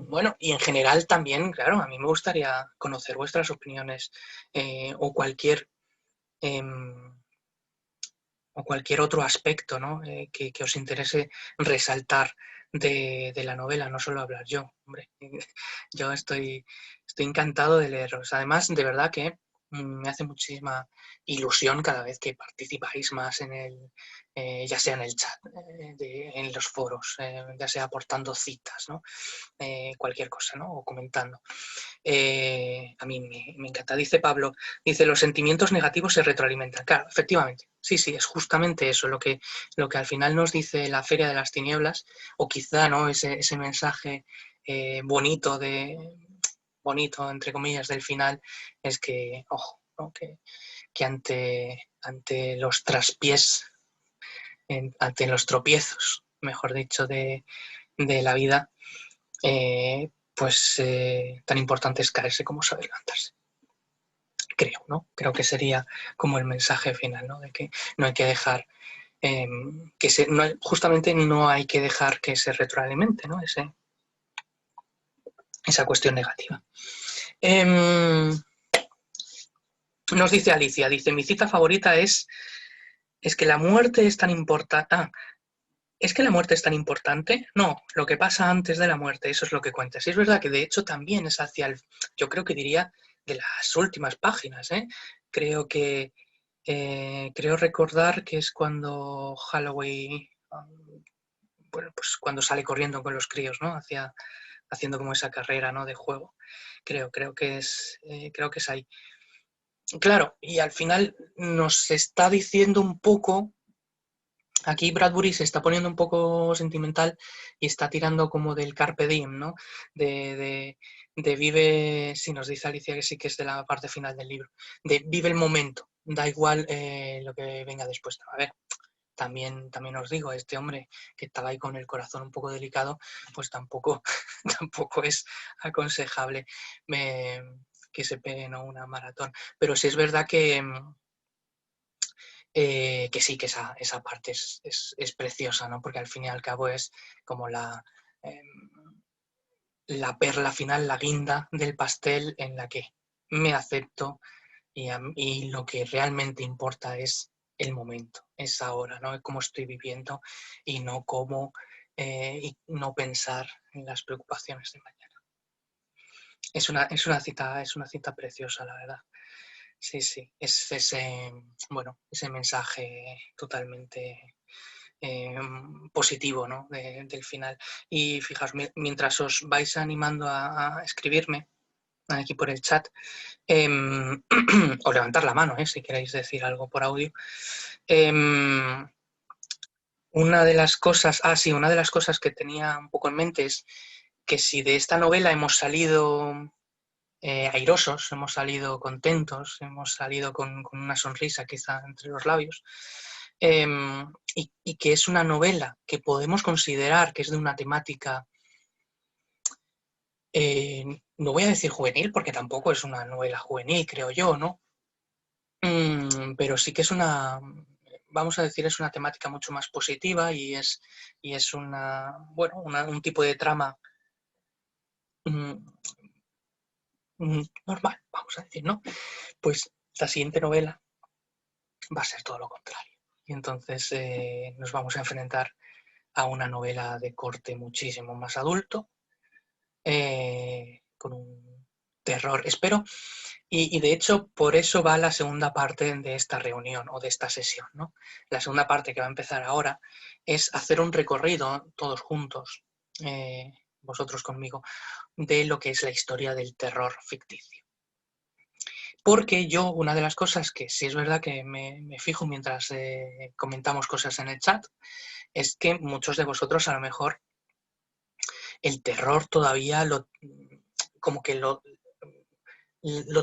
bueno, y en general también, claro, a mí me gustaría conocer vuestras opiniones o em, cualquier otro aspecto, ¿no? Que os interese resaltar de la novela, no solo hablar yo, hombre. Yo estoy encantado de leeros. Además, de verdad que me hace muchísima ilusión cada vez que participáis más ya sea en el chat, en los foros, ya sea aportando citas, ¿no? Cualquier cosa, ¿no? O comentando. A mí me encanta. Dice Pablo, dice, los sentimientos negativos se retroalimentan. Claro, efectivamente. Sí, sí, es justamente eso lo que al final nos dice la Feria de las Tinieblas, o quizá, ¿no? Ese mensaje bonito bonito, entre comillas, del final, es que, ojo, ¿no? Que ante los traspiés, ante los tropiezos, mejor dicho, de la vida, tan importante es caerse como saber levantarse. Creo, ¿no? Creo que sería como el mensaje final, ¿no? De que no hay que dejar justamente no hay que dejar que se retroalimente, ¿no? Esa cuestión negativa. Nos dice Alicia, dice, mi cita favorita es que la muerte es tan importante. ¿Es que la muerte es tan importante? No, lo que pasa antes de la muerte, eso es lo que cuenta. Sí, es verdad que de hecho también es yo creo que diría de las últimas páginas, ¿eh? Creo que, creo recordar que es cuando Holloway, bueno, pues cuando sale corriendo con los críos, ¿no? Haciendo como esa carrera, ¿no? De juego. Creo que es ahí. Claro, y al final nos está diciendo un poco. Aquí Bradbury se está poniendo un poco sentimental y está tirando como del carpe diem, ¿no? De vive, si nos dice Alicia que sí que es de la parte final del libro, de vive el momento, da igual lo que venga después. A ver, también os digo, este hombre que estaba ahí con el corazón un poco delicado, pues tampoco, tampoco es aconsejable que se pegue, ¿no? Una maratón. Pero sí es verdad que sí, que esa parte es preciosa, ¿no? Porque al fin y al cabo es como eh, la perla final, la guinda del pastel en la que me acepto y lo que realmente importa es el momento, es ahora, ¿no? Es cómo estoy viviendo y no cómo y no pensar en las preocupaciones de mañana. Es una cita preciosa, la verdad. Sí, sí, es ese mensaje totalmente positivo, ¿no? Del final. Y fijaos, mientras os vais animando a escribirme aquí por el chat, o levantar la mano, si queréis decir algo por audio. Una de las cosas que tenía un poco en mente es que si de esta novela hemos salido airosos, hemos salido contentos, hemos salido con una sonrisa quizá entre los labios, y que es una novela que podemos considerar que es de una temática, no voy a decir juvenil, porque tampoco es una novela juvenil, creo yo, ¿no? Pero sí que es vamos a decir, es una temática mucho más positiva y es un tipo de trama mm, normal, vamos a decir, ¿no? Pues la siguiente novela va a ser todo lo contrario. Y entonces nos vamos a enfrentar a una novela de corte muchísimo más adulto, con un terror, espero. Y de hecho, por eso va la segunda parte de esta reunión o de esta sesión, ¿no? La segunda parte que va a empezar ahora es hacer un recorrido todos juntos, vosotros conmigo, de lo que es la historia del terror ficticio. Porque yo, una de las cosas que sí es verdad que me fijo mientras comentamos cosas en el chat, es que muchos de vosotros a lo mejor el terror todavía como que lo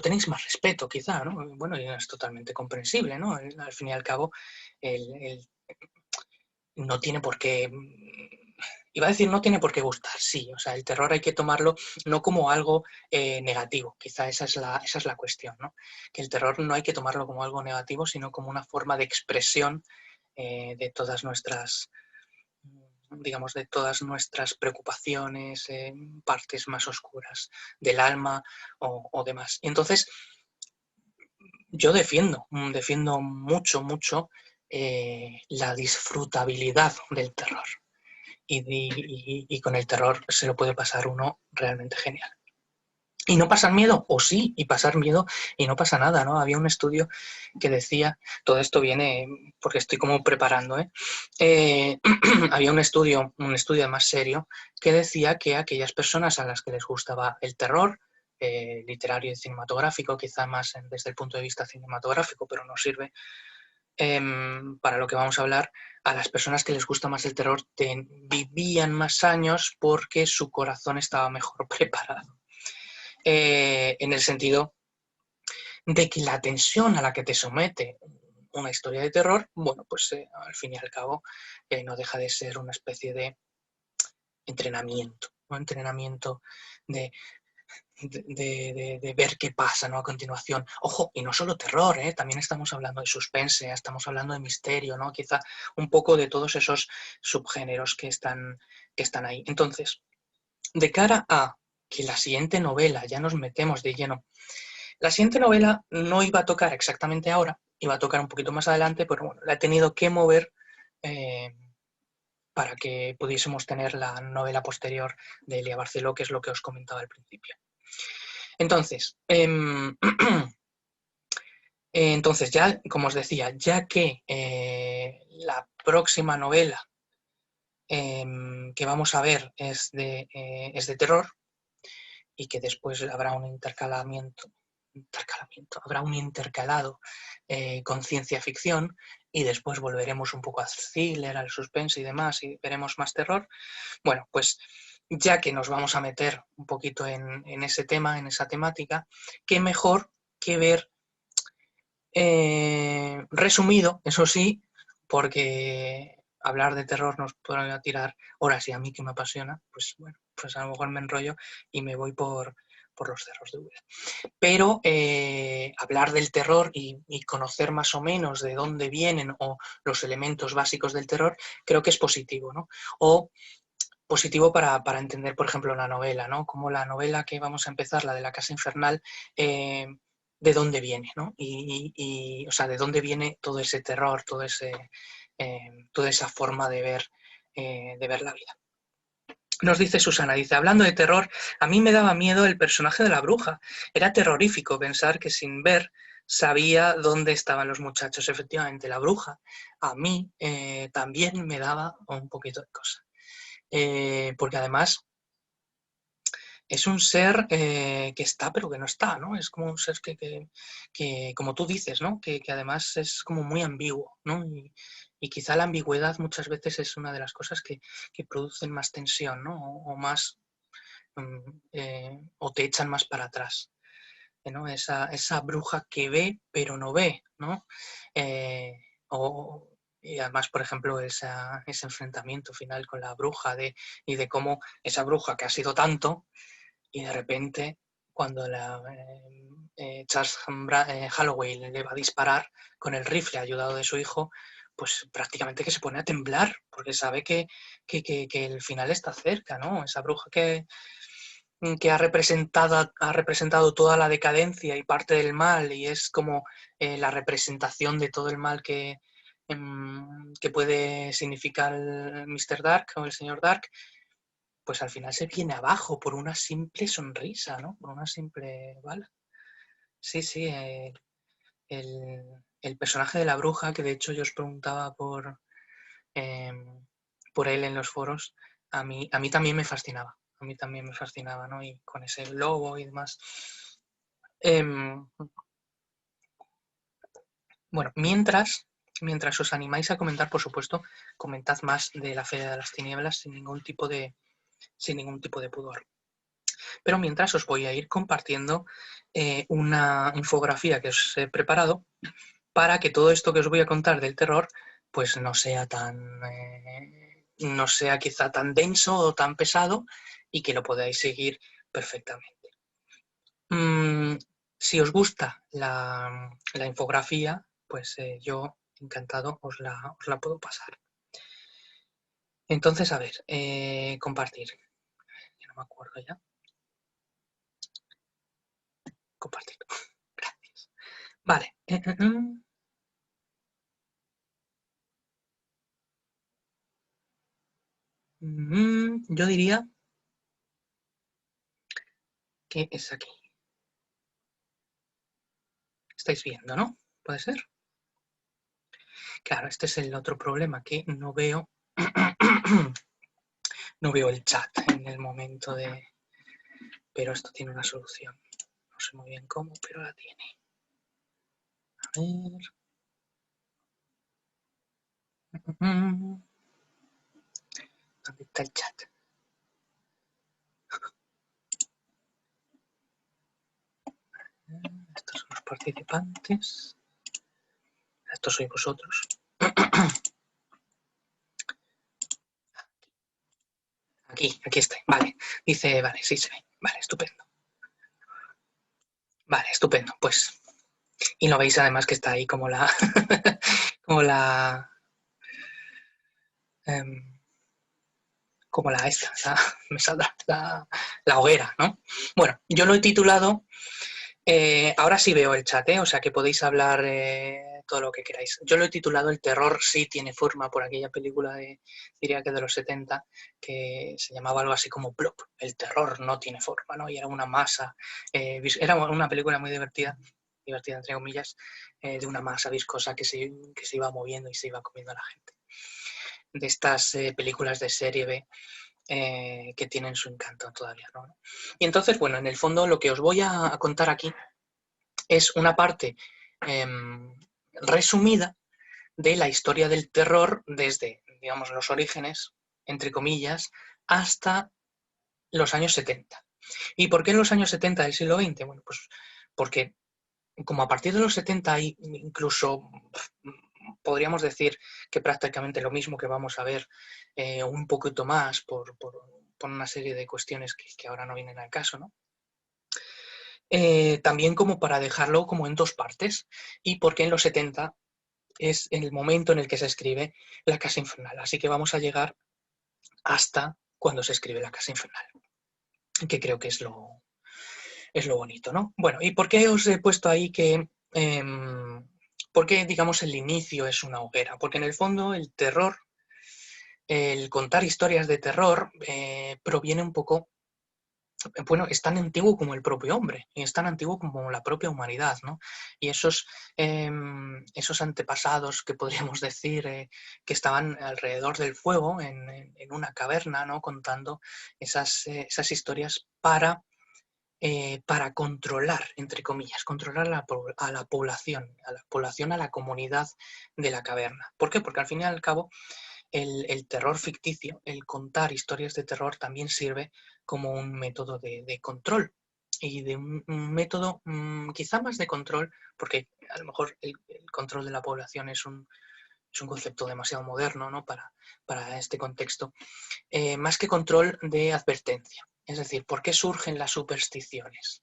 tenéis más respeto, quizá, ¿no? Bueno, y es totalmente comprensible, ¿no? Al fin y al cabo, no tiene por qué, iba a decir no tiene por qué gustar, sí, o sea, el terror hay que tomarlo no como algo negativo, quizá esa es la cuestión, ¿no? Que el terror no hay que tomarlo como algo negativo, sino como una forma de expresión de todas nuestras, digamos, de todas nuestras preocupaciones, partes más oscuras del alma o demás. Y entonces, yo defiendo mucho, mucho la disfrutabilidad del terror. Y con el terror se lo puede pasar uno realmente genial. ¿Y no pasar miedo? O sí, y pasar miedo y no pasa nada, ¿no? Había un estudio que decía, todo esto viene porque estoy como preparando, había un estudio más serio que decía que aquellas personas a las que les gustaba el terror, literario y cinematográfico, quizá más desde el punto de vista cinematográfico, pero no sirve para lo que vamos a hablar, a las personas que les gusta más el terror vivían más años porque su corazón estaba mejor preparado. En el sentido de que la tensión a la que te somete una historia de terror, bueno, pues al fin y al cabo no deja de ser una especie de entrenamiento, ¿no? Entrenamiento de, de ver qué pasa, ¿no? A continuación. Ojo, y no solo terror, también estamos hablando de suspense, estamos hablando de misterio, ¿no? Quizá un poco de todos esos subgéneros que están ahí. Entonces, de cara a que la siguiente novela, ya nos metemos de lleno, la siguiente novela no iba a tocar exactamente ahora, iba a tocar un poquito más adelante, pero bueno, la he tenido que mover para que pudiésemos tener la novela posterior de Elia Barceló, que es lo que os comentaba al principio. Entonces, ya, como os decía, ya que la próxima novela que vamos a ver es de terror y que después habrá un habrá un intercalado con ciencia ficción y después volveremos un poco al thriller, al suspense y demás y veremos más terror. Bueno, pues ya que nos vamos a meter un poquito en ese tema, en esa temática, qué mejor que ver resumido, eso sí, porque hablar de terror nos puede tirar horas y a mí que me apasiona, pues bueno, pues a lo mejor me enrollo y me voy por los cerros de Úbeda. Pero hablar del terror y conocer más o menos de dónde vienen o los elementos básicos del terror, creo que es positivo, ¿no? O positivo para entender, por ejemplo, la novela, ¿no? Como la novela que vamos a empezar, la de la Casa Infernal, de dónde viene, ¿no? O sea, de dónde viene todo ese terror, toda esa forma de ver la vida. Nos dice Susana, dice, hablando de terror, a mí me daba miedo el personaje de la bruja. Era terrorífico pensar que sin ver sabía dónde estaban los muchachos. Efectivamente, la bruja a mí también me daba un poquito de cosa. Porque además es un ser que está pero que no está, ¿no? Es como un ser que como tú dices, ¿no? Que además es como muy ambiguo, ¿no? Y quizá la ambigüedad muchas veces es una de las cosas que producen más tensión, ¿no? O más, o te echan más para atrás, ¿no? Esa bruja que ve pero no ve, ¿no? Eh, o, y además, por ejemplo, ese enfrentamiento final con la bruja y de cómo esa bruja que ha sido tanto, y de repente, cuando Charles Holloway le va a disparar con el rifle ayudado de su hijo, pues prácticamente que se pone a temblar, porque sabe que el final está cerca, ¿no? Esa bruja que ha representado toda la decadencia y parte del mal, y es como la representación de todo el mal que puede significar el Mr. Dark o el señor Dark, pues al final se viene abajo por una simple sonrisa, ¿no? Por una simple bala. Sí, sí, el personaje de la bruja, que de hecho yo os preguntaba eh, por él en los foros, a mí también me fascinaba. A mí también me fascinaba, ¿no? Y con ese lobo y demás. Bueno, mientras os animáis a comentar, por supuesto, comentad más de la Feria de las Tinieblas sin ningún tipo de pudor. Pero mientras os voy a ir compartiendo una infografía que os he preparado para que todo esto que os voy a contar del terror pues no sea no sea quizá tan denso o tan pesado y que lo podáis seguir perfectamente. Si os gusta la infografía, pues yo encantado os la puedo pasar. Entonces, a ver, compartir. Ya no me acuerdo ya. Compartir. Gracias. Vale. Yo diría que es aquí. Estáis viendo, ¿no? ¿Puede ser? Claro, este es el otro problema, que no veo no veo el chat en el momento de... Pero esto tiene una solución. No sé muy bien cómo, pero la tiene. A ver... ¿Dónde está el chat? Estos son los participantes. Estos sois vosotros. Aquí estoy. Vale. Dice, vale, sí se ve. Vale, estupendo. Vale, estupendo. Pues... Y lo veis además que está ahí como la... como la... como la esta, me saldrá, la hoguera, ¿no? Bueno, yo lo he titulado... ahora sí veo el chat, o sea que podéis hablar todo lo que queráis. Yo lo he titulado El terror sí tiene forma, por aquella película diría que de los 70, que se llamaba algo así como Plop, el terror no tiene forma, ¿no? Y era una masa, era una película muy divertida entre comillas, de una masa viscosa que se iba moviendo y se iba comiendo a la gente. De estas películas de serie B que tienen su encanto todavía, ¿no? Y entonces, bueno, en el fondo lo que os voy a contar aquí es una parte resumida de la historia del terror desde, digamos, los orígenes, entre comillas, hasta los años 70. ¿Y por qué en los años 70 del siglo XX? Bueno, pues porque como a partir de los 70 hay incluso, podríamos decir que prácticamente lo mismo que vamos a ver un poquito más por una serie de cuestiones que ahora no vienen al caso, ¿no? También como para dejarlo como en dos partes, y porque en los 70 es el momento en el que se escribe La Casa Infernal, así que vamos a llegar hasta cuando se escribe La Casa Infernal, que creo que es lo bonito, ¿no? Bueno, ¿y por qué os he puesto ahí que... ¿por qué, digamos, el inicio es una hoguera? Porque en el fondo el terror el contar historias de terror proviene un poco, bueno, es tan antiguo como el propio hombre, y es tan antiguo como la propia humanidad, ¿no? Y esos antepasados que podríamos decir que estaban alrededor del fuego, en una caverna, ¿no? Contando esas historias para controlar, entre comillas, controlar a la población, a la comunidad de la caverna. ¿Por qué? Porque al fin y al cabo el terror ficticio, el contar historias de terror también sirve como un método de control y de un método quizá más de control, porque a lo mejor el control de la población es un concepto demasiado moderno, ¿no? para este contexto, más que control, de advertencia. Es decir, ¿por qué surgen las supersticiones?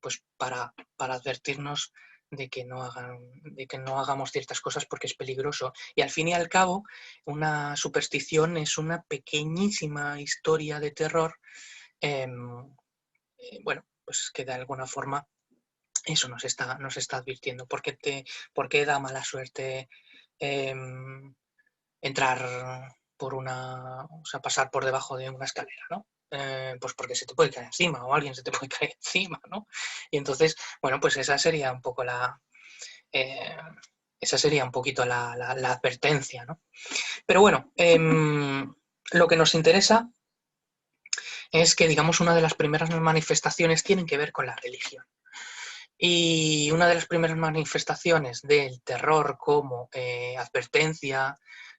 Pues para advertirnos de que no hagamos ciertas cosas porque es peligroso. Y al fin y al cabo, una superstición es una pequeñísima historia de terror, bueno, pues que de alguna forma eso nos está advirtiendo. ¿Por qué da mala suerte em, entrar o sea, pasar por debajo de una escalera, ¿no? Pues porque se te puede caer encima o alguien se te puede caer encima, ¿no? Y entonces, bueno, pues esa sería un poco eh, esa sería un poquito la advertencia, ¿no? Pero bueno, lo que nos interesa es que, digamos, una de las primeras manifestaciones tienen que ver con la religión. Y una de las primeras manifestaciones del terror como advertencia,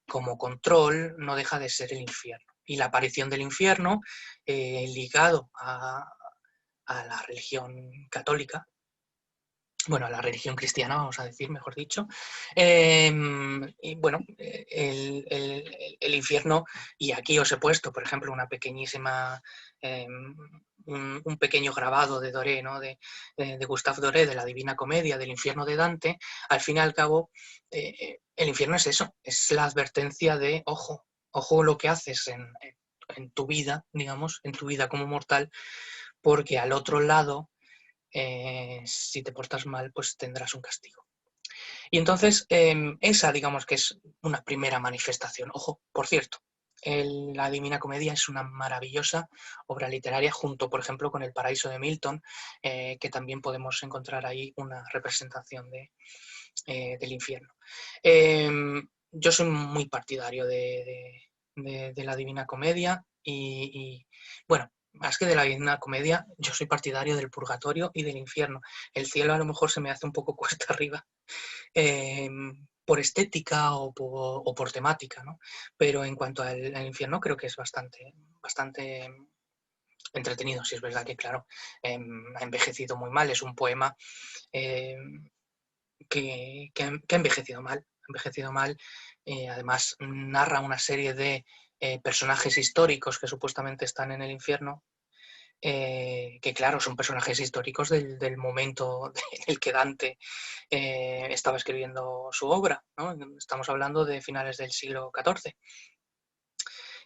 como control, no deja de ser el infierno. Y la aparición del infierno, ligado a la religión católica, bueno, a la religión cristiana, vamos a decir, mejor dicho. Y bueno, el infierno, y aquí os he puesto, por ejemplo, una pequeñísima, un pequeño grabado de Doré, ¿no? de Gustave Doré, de la Divina Comedia, del infierno de Dante. Al fin y al cabo, el infierno es eso, es la advertencia de, ojo, ojo lo que haces en tu vida, digamos, en tu vida como mortal, porque al otro lado, si te portas mal, pues tendrás un castigo. Y entonces, esa, digamos que es una primera manifestación. Ojo, por cierto, la Divina Comedia es una maravillosa obra literaria, junto, por ejemplo, con El Paraíso de Milton, que también podemos encontrar ahí una representación del infierno. Yo soy muy partidario de la Divina Comedia y, bueno, más que de la Divina Comedia, yo soy partidario del purgatorio y del infierno. El cielo a lo mejor se me hace un poco cuesta arriba, por estética o por temática, ¿no? Pero en cuanto al infierno, creo que es bastante entretenido. Si es verdad que, claro, ha envejecido muy mal. Es un poema eh, que ha envejecido mal. Ha envejecido mal. Además, narra una serie de personajes históricos que supuestamente están en el infierno, que claro, son personajes históricos del momento en el que Dante estaba escribiendo su obra, ¿no? Estamos hablando de finales del siglo XIV.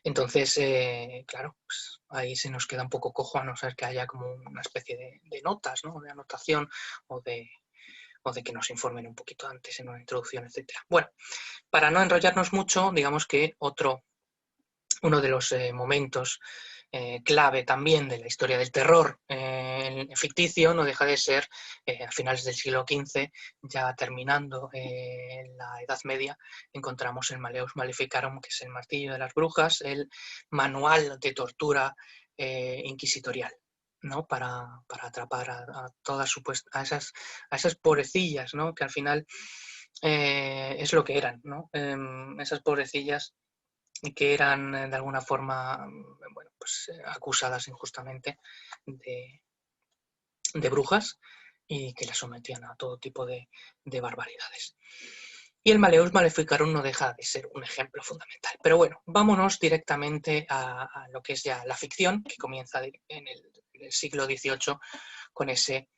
Entonces, claro, pues ahí se nos queda un poco cojo, a no ser que haya como una especie de notas, ¿no? De anotación o de que nos informen un poquito antes en una introducción, etc. Bueno, para no enrollarnos mucho, digamos que uno de los momentos clave también de la historia del terror ficticio no deja de ser, a finales del siglo XV, ya terminando la Edad Media, encontramos el Malleus Maleficarum, que es el martillo de las brujas, el manual de tortura inquisitorial, ¿no? Para atrapar a todas a esas pobrecillas, ¿no? Que al final es lo que eran, ¿no? Esas pobrecillas que eran de alguna forma, bueno, pues acusadas injustamente de brujas y que las sometían a todo tipo de barbaridades. Y el Malleus Maleficarum no deja de ser un ejemplo fundamental. Pero bueno, vámonos directamente a lo que es ya la ficción, que comienza en el siglo XVIII con ese,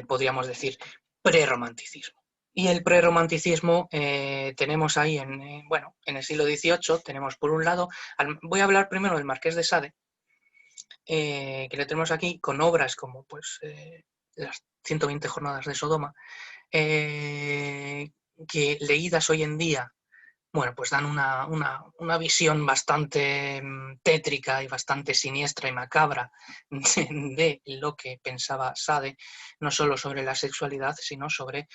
podríamos decir, prerromanticismo. Y el prerromanticismo tenemos ahí, en el siglo XVIII, tenemos por un lado, voy a hablar primero del Marqués de Sade, que lo tenemos aquí con obras como pues, las 120 jornadas de Sodoma, que leídas hoy en día bueno, pues dan una visión bastante tétrica y bastante siniestra y macabra de lo que pensaba Sade, no solo sobre la sexualidad, sino sobre,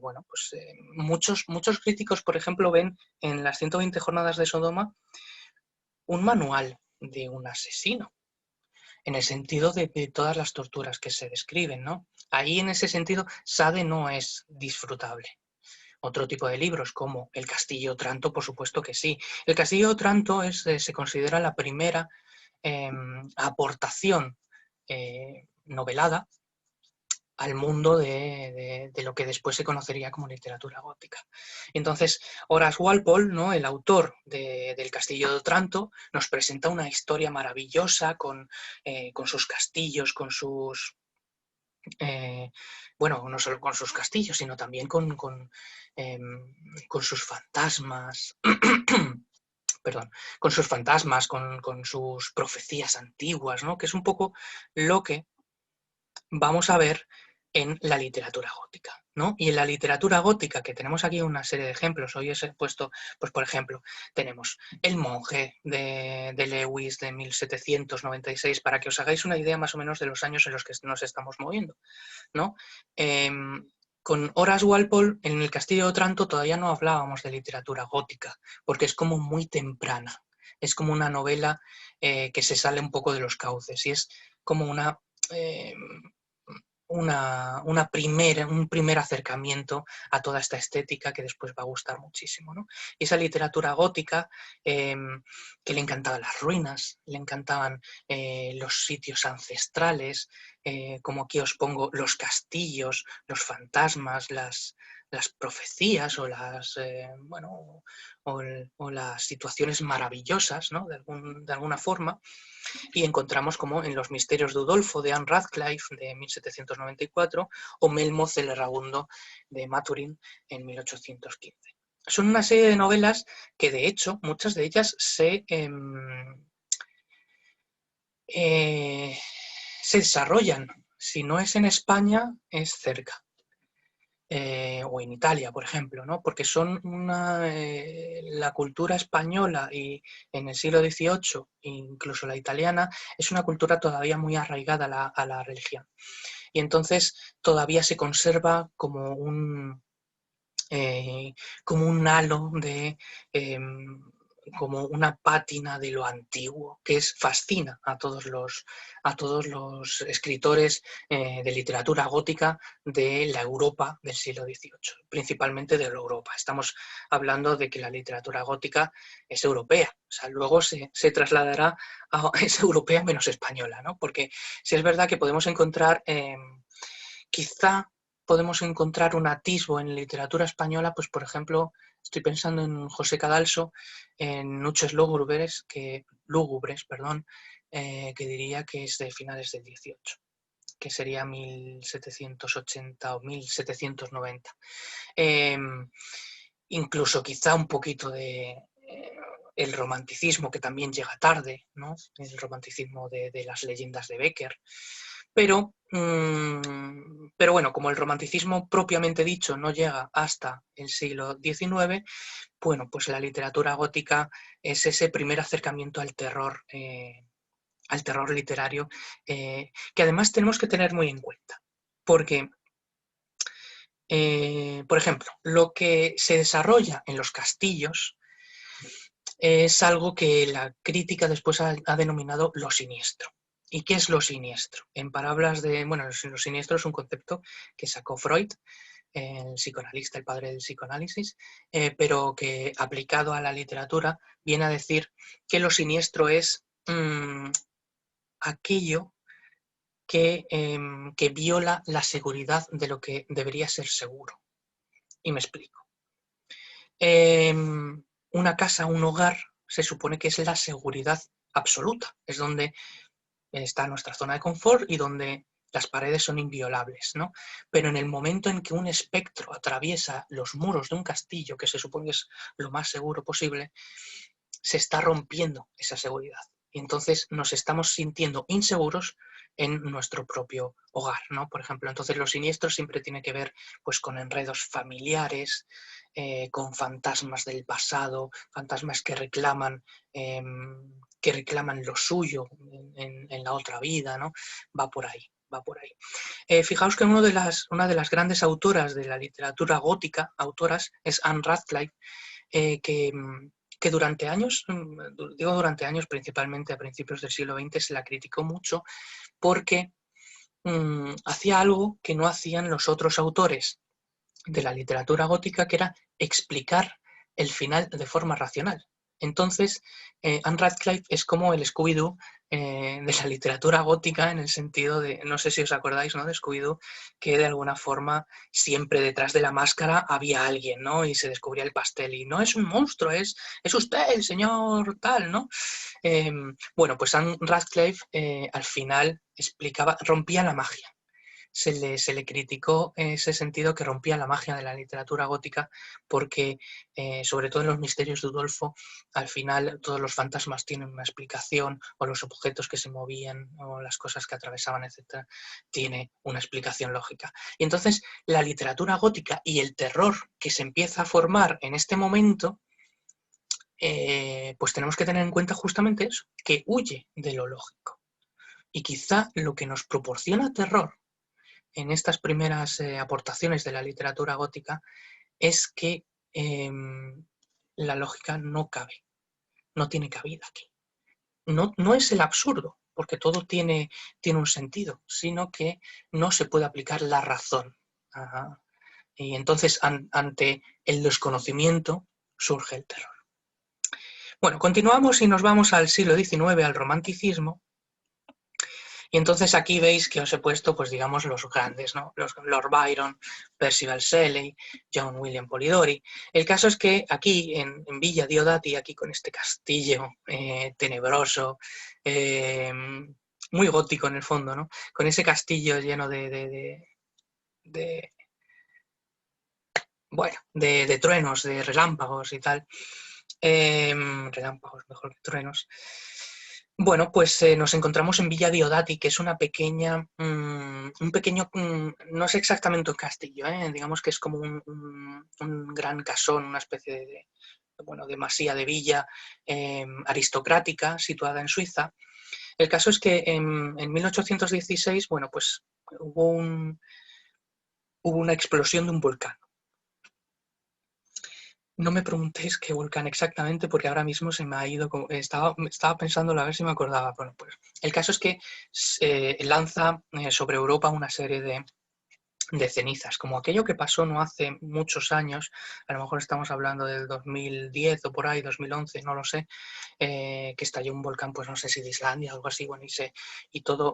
bueno, pues muchos críticos, por ejemplo, ven en las 120 jornadas de Sodoma un manual de un asesino, en el sentido de todas las torturas que se describen, ¿no? Ahí, en ese sentido, Sade no es disfrutable. Otro tipo de libros, como El Castillo de Otranto, por supuesto que sí. El Castillo de Otranto se considera la primera aportación novelada al mundo de lo que después se conocería como literatura gótica. Entonces, Horace Walpole, ¿no?, el autor del Castillo de Otranto, nos presenta una historia maravillosa con sus castillos, con sus... bueno, no solo con sus castillos, sino también con sus fantasmas, perdón, con sus fantasmas, con sus profecías antiguas, ¿no?, que es un poco lo que vamos a ver en la literatura gótica, ¿no? Y en la literatura gótica, que tenemos aquí una serie de ejemplos, hoy he puesto, pues por ejemplo, tenemos El monje de Lewis de 1796, para que os hagáis una idea más o menos de los años en los que nos estamos moviendo, ¿no? Con Horace Walpole, en El Castillo de Otranto, todavía no hablábamos de literatura gótica, porque es como muy temprana, es como una novela que se sale un poco de los cauces, y es como eh, un primer acercamiento a toda esta estética que después va a gustar muchísimo, ¿no? Y esa literatura gótica que le encantaban las ruinas, le encantaban los sitios ancestrales, como aquí os pongo, los castillos, los fantasmas, las profecías o bueno, o las situaciones maravillosas, ¿no?, de alguna forma. Y encontramos como en Los misterios de Udolfo de Anne Radcliffe de 1794 o Melmoth el Errabundo de Maturin en 1815. Son una serie de novelas que, de hecho, muchas de ellas se desarrollan. Si no es en España, es cerca. O en Italia, por ejemplo, ¿no? Porque son la cultura española y en el siglo XVIII, incluso la italiana, es una cultura todavía muy arraigada a la religión. Y entonces todavía se conserva como un halo como una pátina de lo antiguo, que fascina a todos los escritores de literatura gótica de la Europa del siglo XVIII, principalmente de la Europa. Estamos hablando de que la literatura gótica es europea, o sea, luego se trasladará es europea menos española, ¿no? Porque si es verdad que podemos encontrar, quizá podemos encontrar un atisbo en literatura española, pues por ejemplo, estoy pensando en José Cadalso, en Noches lúgubres, que diría que es de finales del 18, que sería 1780 o 1790. Incluso quizá un poquito de el romanticismo, que también llega tarde, ¿no? El romanticismo de las leyendas de Becker. Pero bueno, como el romanticismo propiamente dicho no llega hasta el siglo XIX, bueno, pues la literatura gótica es ese primer acercamiento al terror literario, que además tenemos que tener muy en cuenta. Porque, por ejemplo, lo que se desarrolla en los castillos es algo que la crítica después ha denominado lo siniestro. ¿Y qué es lo siniestro? En palabras bueno, lo siniestro es un concepto que sacó Freud, el psicoanalista, el padre del psicoanálisis, pero que aplicado a la literatura viene a decir que lo siniestro es aquello que viola la seguridad de lo que debería ser seguro. Y me explico. Una casa, un hogar, se supone que es la seguridad absoluta, es donde está nuestra zona de confort y donde las paredes son inviolables, ¿no? Pero en el momento en que un espectro atraviesa los muros de un castillo, que se supone que es lo más seguro posible, se está rompiendo esa seguridad. Y entonces nos estamos sintiendo inseguros en nuestro propio hogar, ¿no? Por ejemplo, entonces lo siniestro siempre tiene que ver pues con enredos familiares, con fantasmas del pasado, fantasmas que reclaman lo suyo en la otra vida, ¿no? Va por ahí, va por ahí. Fijaos que una de las grandes autoras de la literatura gótica, es Anne Radcliffe, que durante años, digo durante años, principalmente a principios del siglo XX, se la criticó mucho porque hacía algo que no hacían los otros autores de la literatura gótica, que era explicar el final de forma racional. Entonces, Anne Radcliffe es como el Scooby-Doo de la literatura gótica, en el sentido de, no sé si os acordáis, ¿no?, de Scooby-Doo, que de alguna forma siempre detrás de la máscara había alguien, ¿no?, y se descubría el pastel, y no es un monstruo, es usted el señor tal, ¿no? Bueno, pues Anne Radcliffe al final rompía la magia. Se le criticó en ese sentido, que rompía la magia de la literatura gótica, porque sobre todo en los misterios de Udolpho, al final todos los fantasmas tienen una explicación, o los objetos que se movían, o las cosas que atravesaban, etcétera, tiene una explicación lógica. Y entonces la literatura gótica y el terror que se empieza a formar en este momento, pues tenemos que tener en cuenta justamente eso, que huye de lo lógico. Y quizá lo que nos proporciona terror en estas primeras aportaciones de la literatura gótica es que la lógica no cabe, no tiene cabida aquí. No es el absurdo, porque todo tiene un sentido, sino que no se puede aplicar la razón. Ajá. Y entonces ante el desconocimiento surge el terror. Bueno, continuamos y nos vamos al siglo XIX, al romanticismo. Y entonces aquí veis que os he puesto, pues digamos, los grandes, ¿no? Lord Byron, Percival Shelley, John William Polidori. El caso es que aquí, en Villa Diodati, aquí con este castillo tenebroso, muy gótico en el fondo, ¿no? Con ese castillo lleno de truenos, de relámpagos y tal. Relámpagos mejor que truenos. Bueno, pues nos encontramos en Villa Diodati, que es una pequeña, un pequeño, no es exactamente un castillo, digamos que es como un gran casón, una especie de masía de villa aristocrática situada en Suiza. El caso es que en 1816, bueno, pues hubo una explosión de un volcán. No me preguntéis qué volcán exactamente, porque ahora mismo se me ha ido. Estaba pensándolo a ver si me acordaba. Bueno, pues el caso es que lanza sobre Europa una serie de cenizas, como aquello que pasó no hace muchos años, a lo mejor estamos hablando del 2010 o por ahí, 2011, no lo sé, que estalló un volcán, pues no sé si de Islandia o algo así, bueno,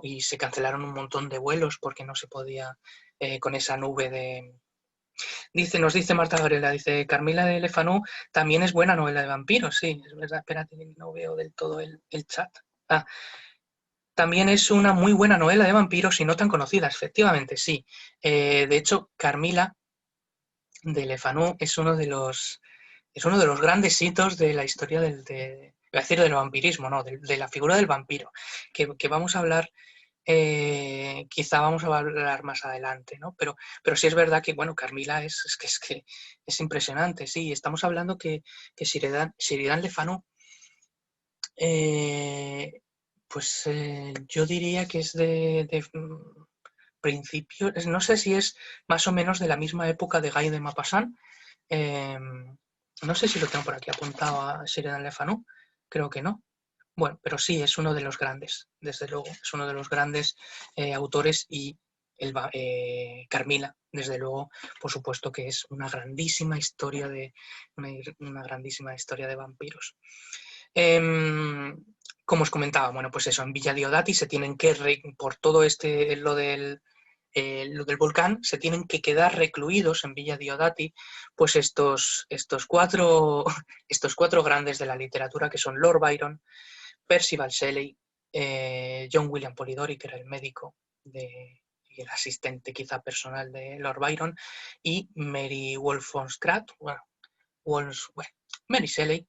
y se cancelaron un montón de vuelos porque no se podía con esa nube de. Nos dice Marta Gabriela, dice, Carmila de Lefanú también es buena novela de vampiros, sí, es verdad, espérate, no veo del todo el chat. También es una muy buena novela de vampiros y no tan conocida, efectivamente, sí. De hecho, Carmila de Lefanú es uno de los grandes hitos de la historia del vampirismo, no, de la figura del vampiro, que vamos a hablar. Quizá vamos a hablar más adelante, ¿no? Pero sí es verdad que, bueno, Carmila es impresionante, sí. Estamos hablando que Sheridan Le Fanu, pues yo diría que es de principio, no sé si es más o menos de la misma época de Guy de Maupassant. No sé si lo tengo por aquí apuntado a Sheridan Le Fanu, creo que no. Bueno, pero sí, es uno de los grandes, desde luego, es uno de los grandes autores, y Carmila, desde luego, por supuesto que es una grandísima historia una grandísima historia de vampiros. Como os comentaba, bueno, pues eso, en Villa Diodati se tienen que, por todo lo del volcán, se tienen que quedar recluidos en Villa Diodati, pues estos cuatro grandes de la literatura, que son Lord Byron, Percival Shelley, John William Polidori, que era el médico y el asistente quizá personal de Lord Byron, y Mary Wollstonecraft, Mary Shelley.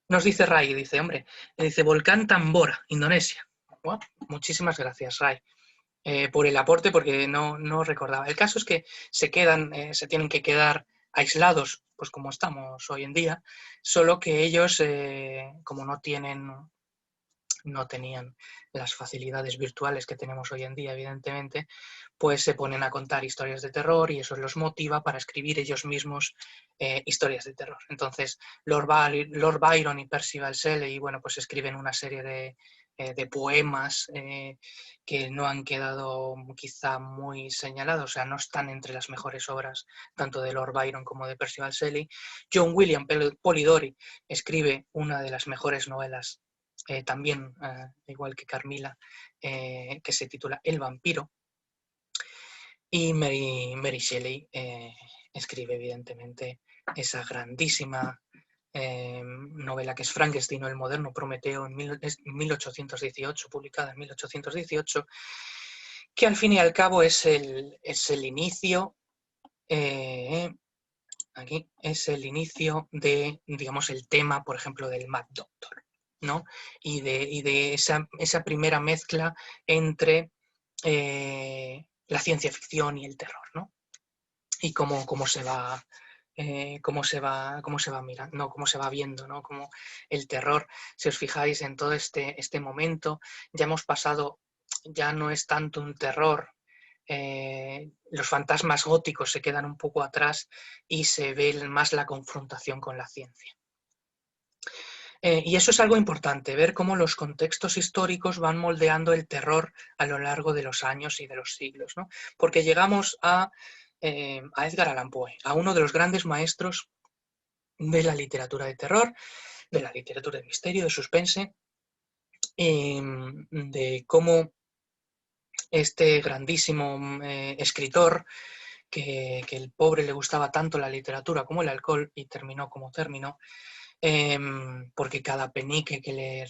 Nos dice Ray, dice, hombre, dice Volcán Tambora, Indonesia. Bueno, muchísimas gracias, Ray. por el aporte, porque no recordaba. El caso es que se tienen que quedar aislados, pues como estamos hoy en día, solo que ellos, como no tenían las facilidades virtuales que tenemos hoy en día, evidentemente, pues se ponen a contar historias de terror y eso los motiva para escribir ellos mismos historias de terror. Entonces, Lord Byron y Percival Shelley, bueno, pues escriben una serie de poemas que no han quedado quizá muy señalados, o sea, no están entre las mejores obras tanto de Lord Byron como de Percival Shelley. John William Polidori escribe una de las mejores novelas también, igual que Carmilla, que se titula El vampiro. Y Mary Shelley escribe, evidentemente, esa grandísima novela que es Frankenstein o el moderno Prometeo, en 1818, publicada en 1818, que al fin y al cabo es el inicio, aquí, es el inicio de, digamos, el tema, por ejemplo, del Mad Doctor, ¿no? Y de esa primera mezcla entre la ciencia ficción y el terror, ¿no? Y cómo se va mirando, no, cómo se va viendo, ¿no? Como el terror, si os fijáis en todo este momento, ya hemos pasado, ya no es tanto un terror, los fantasmas góticos se quedan un poco atrás y se ve más la confrontación con la ciencia. Y eso es algo importante, ver cómo los contextos históricos van moldeando el terror a lo largo de los años y de los siglos, ¿no? Porque llegamos a Edgar Allan Poe, a uno de los grandes maestros de la literatura de terror, de la literatura de misterio, de suspense, de cómo este grandísimo escritor, que el pobre le gustaba tanto la literatura como el alcohol y terminó como terminó, porque cada penique que le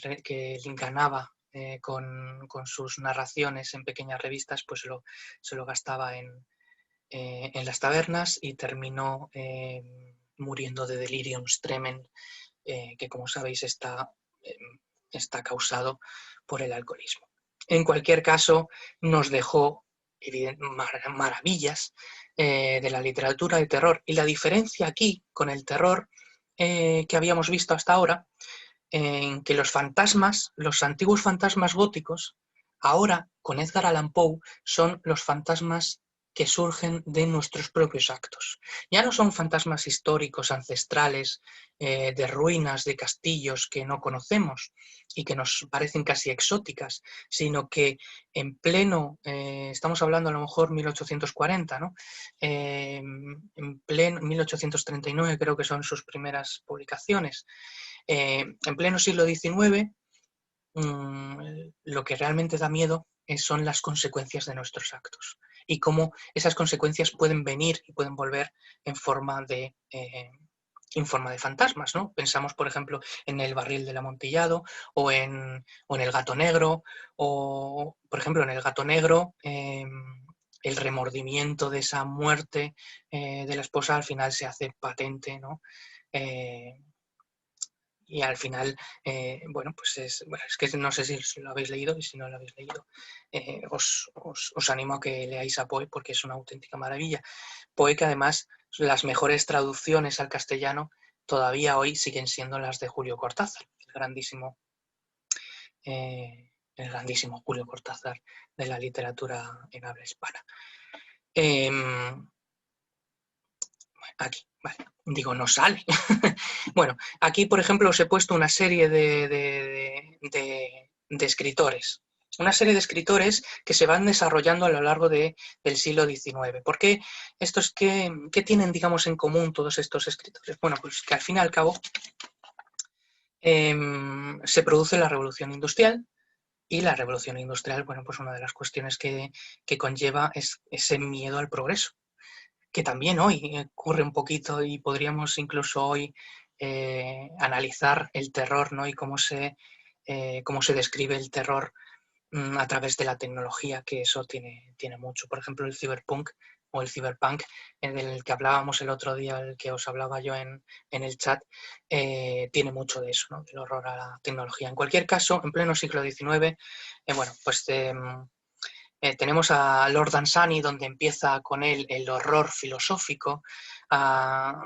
ganaba con sus narraciones en pequeñas revistas, pues se lo gastaba en las tabernas y terminó muriendo de delirium tremens, que como sabéis está causado por el alcoholismo. En cualquier caso, nos dejó maravillas de la literatura de terror. Y la diferencia aquí con el terror que habíamos visto hasta ahora, en que los fantasmas, los antiguos fantasmas góticos, ahora con Edgar Allan Poe, son los fantasmas que surgen de nuestros propios actos. Ya no son fantasmas históricos, ancestrales, de ruinas, de castillos que no conocemos y que nos parecen casi exóticas, sino que en pleno, estamos hablando a lo mejor 1840, ¿no? En pleno 1839 creo que son sus primeras publicaciones. En pleno siglo XIX, lo que realmente da miedo son las consecuencias de nuestros actos y cómo esas consecuencias pueden venir y pueden volver en forma de fantasmas, ¿no? Pensamos, por ejemplo, en el barril del Amontillado o en el gato negro, o, por ejemplo, en el gato negro, el remordimiento de esa muerte de la esposa al final se hace patente, ¿no? Y al final, bueno, pues es que no sé si lo habéis leído, y si no lo habéis leído, os animo a que leáis a Poe porque es una auténtica maravilla. Poe, que además las mejores traducciones al castellano todavía hoy siguen siendo las de Julio Cortázar, el grandísimo Julio Cortázar de la literatura en habla hispana. Aquí, vale, digo, no sale. Bueno, aquí, por ejemplo, os he puesto una serie de escritores. Una serie de escritores que se van desarrollando a lo largo del siglo XIX. ¿Por qué estos, qué tienen, digamos, en común todos estos escritores? Bueno, pues que al fin y al cabo se produce la Revolución Industrial, y la Revolución Industrial, bueno, pues una de las cuestiones que conlleva es ese miedo al progreso, que también hoy ocurre un poquito y podríamos incluso hoy analizar el terror, ¿no? Y cómo se describe el terror a través de la tecnología, que eso tiene mucho. Por ejemplo, el cyberpunk o el cyberpunk, del que hablábamos el otro día, el que os hablaba yo en el chat, tiene mucho de eso, ¿no? Del horror a la tecnología. En cualquier caso, en pleno siglo XIX, bueno, pues Tenemos a Lord Dunsany, donde empieza con él el horror filosófico, a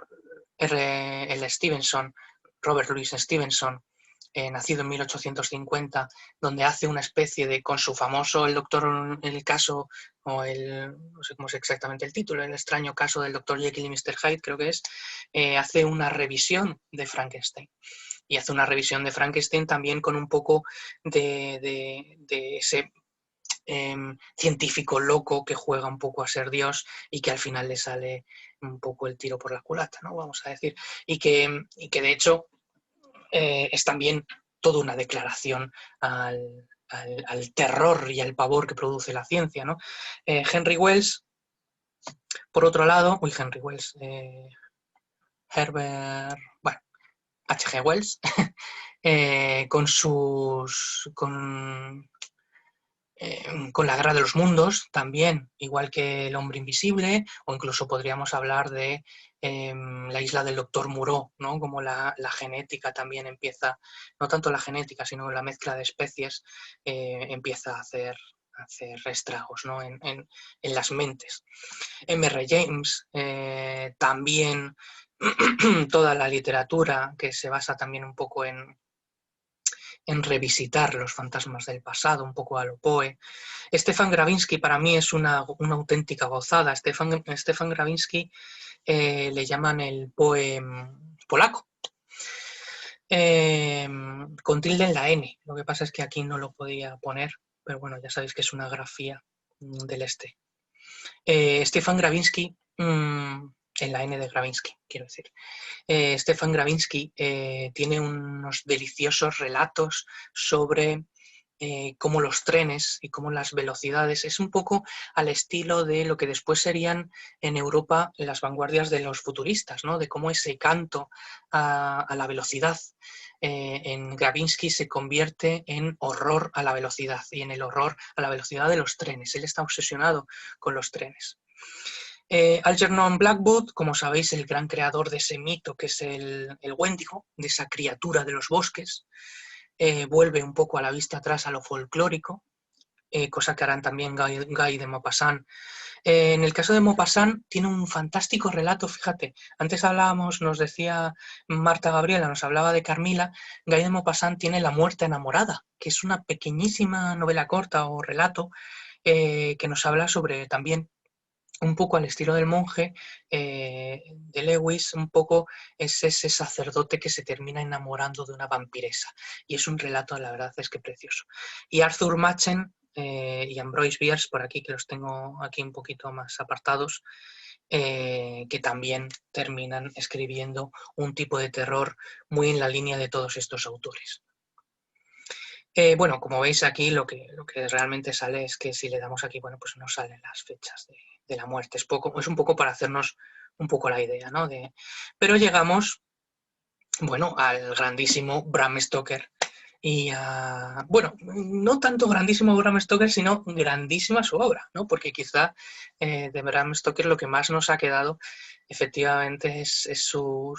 R.L. Stevenson, Robert Louis Stevenson, nacido en 1850, donde hace una especie de, con su famoso el caso, o no sé cómo es exactamente el título, el extraño caso del Dr. Jekyll y Mr. Hyde, creo que es, hace una revisión de Frankenstein. Y hace una revisión de Frankenstein también con un poco de ese científico loco que juega un poco a ser Dios y que al final le sale un poco el tiro por la culata, ¿no? Vamos a decir. Y que de hecho es también toda una declaración al terror y al pavor que produce la ciencia, ¿no? Henry Wells, por otro lado, Henry Wells, Herbert, bueno, H.G. Wells, con la Guerra de los Mundos también, igual que El Hombre Invisible, o incluso podríamos hablar de La Isla del Doctor Moreau, ¿no? Como la genética también empieza, no tanto la genética, sino la mezcla de especies empieza a hacer estragos, ¿no? en las mentes. M.R. James, también toda la literatura que se basa también un poco en revisitar los fantasmas del pasado, un poco a lo Poe. Stefan Gravinsky para mí es una auténtica gozada. Stefan Gravinsky le llaman el Poe polaco, con tilde en la N. Lo que pasa es que aquí no lo podía poner, pero bueno, ya sabéis que es una grafía del este. Stefan Gravinsky, en la N de Gravinsky, quiero decir. Stefan Gravinsky tiene unos deliciosos relatos sobre cómo los trenes y cómo las velocidades, es un poco al estilo de lo que después serían en Europa las vanguardias de los futuristas, ¿no? De cómo ese canto a la velocidad en Gravinsky se convierte en horror a la velocidad y en el horror a la velocidad de los trenes. Él está obsesionado con los trenes. Algernon Blackwood, como sabéis, el gran creador de ese mito que es el Wendigo, de esa criatura de los bosques, vuelve un poco a la vista atrás a lo folclórico, cosa que harán también Guy de Maupassant. En el caso de Maupassant tiene un fantástico relato, fíjate, antes hablábamos, nos decía Marta Gabriela, nos hablaba de Carmila, Guy de Maupassant tiene La muerte enamorada, que es una pequeñísima novela corta o relato que nos habla sobre también un poco al estilo del monje de Lewis, un poco es ese sacerdote que se termina enamorando de una vampiresa. Y es un relato, la verdad es que precioso. Y Arthur Machen y Ambrose Bierce, por aquí que los tengo aquí un poquito más apartados, que también terminan escribiendo un tipo de terror muy en la línea de todos estos autores. Bueno, como veis aquí lo que realmente sale es que si le damos aquí, bueno, pues no salen las fechas de la muerte. Es un poco para hacernos un poco la idea, ¿no? Pero llegamos, bueno, al grandísimo Bram Stoker. Y, bueno, no tanto grandísimo Bram Stoker, sino grandísima su obra, ¿no? Porque quizá de Bram Stoker lo que más nos ha quedado efectivamente es su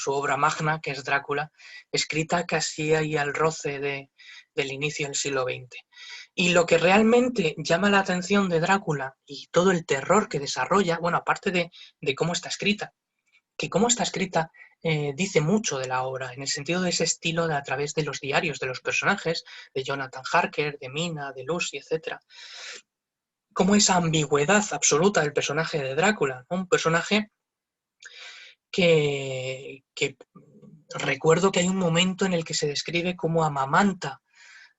obra magna, que es Drácula, escrita casi ahí al roce del inicio del siglo XX. Y lo que realmente llama la atención de Drácula y todo el terror que desarrolla, bueno, aparte de cómo está escrita, que cómo está escrita dice mucho de la obra, en el sentido de ese estilo de a través de los diarios de los personajes, de Jonathan Harker, de Mina, de Lucy, etc. Como esa ambigüedad absoluta del personaje de Drácula, ¿no? Un personaje que recuerdo que hay un momento en el que se describe como amamanta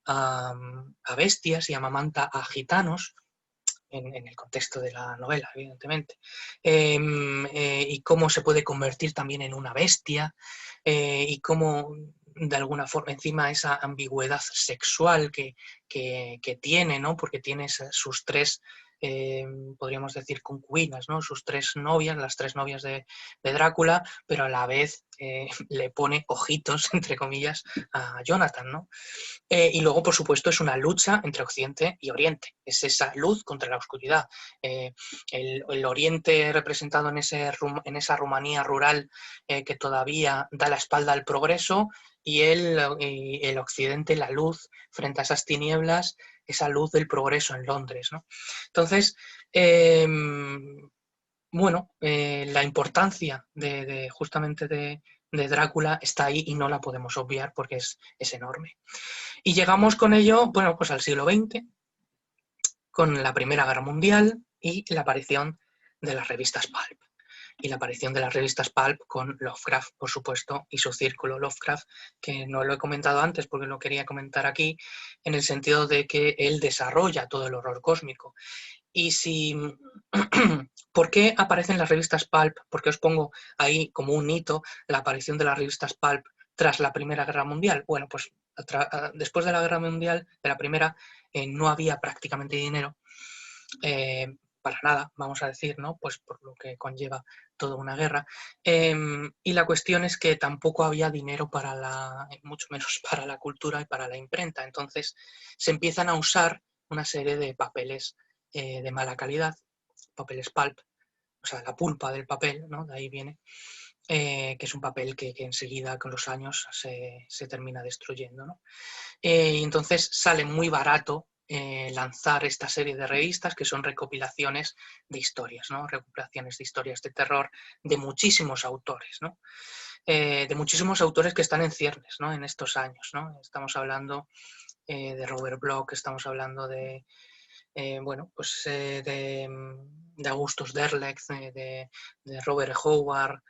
a bestias y amamanta a gitanos, en el contexto de la novela, evidentemente, y cómo se puede convertir también en una bestia, y cómo de alguna forma encima esa ambigüedad sexual que tiene, ¿no? Porque tiene sus tres, podríamos decir, concubinas, ¿no? Sus tres novias, las tres novias de Drácula, pero a la vez le pone ojitos, entre comillas, a Jonathan, ¿no? Y luego, por supuesto, es una lucha entre Occidente y Oriente. Es esa luz contra la oscuridad. El Oriente representado en esa Rumanía rural que todavía da la espalda al progreso, y el Occidente, la luz, frente a esas tinieblas esa luz del progreso en Londres, ¿no? Entonces, bueno, la importancia justamente de Drácula está ahí y no la podemos obviar porque es enorme. Y llegamos con ello, bueno, pues al siglo XX, con la Primera Guerra Mundial y la aparición de las revistas pulp. Y la aparición de las revistas pulp con Lovecraft, por supuesto, y su círculo Lovecraft, que no lo he comentado antes porque lo quería comentar aquí, en el sentido de que él desarrolla todo el horror cósmico. Y si... ¿Por qué aparecen las revistas pulp? Porque os pongo ahí como un hito la aparición de las revistas pulp tras la Primera Guerra Mundial. Bueno, pues después de la Guerra Mundial, de la Primera, no había prácticamente dinero para nada, vamos a decir, ¿no? Pues por lo que conlleva toda una guerra. Y la cuestión es que tampoco había dinero mucho menos para la cultura y para la imprenta. Entonces se empiezan a usar una serie de papeles de mala calidad, papeles pulp, o sea, la pulpa del papel, ¿no? De ahí viene, que es un papel que enseguida con los años se termina destruyendo, ¿no? Y entonces sale muy barato lanzar esta serie de revistas que son recopilaciones de historias, ¿no? Recopilaciones de historias de terror de muchísimos autores, ¿no? De muchísimos autores que están en ciernes, ¿no? En estos años, ¿no? Estamos hablando de Robert Bloch, estamos hablando de, bueno, pues de Augustus Derleth, de Robert Howard,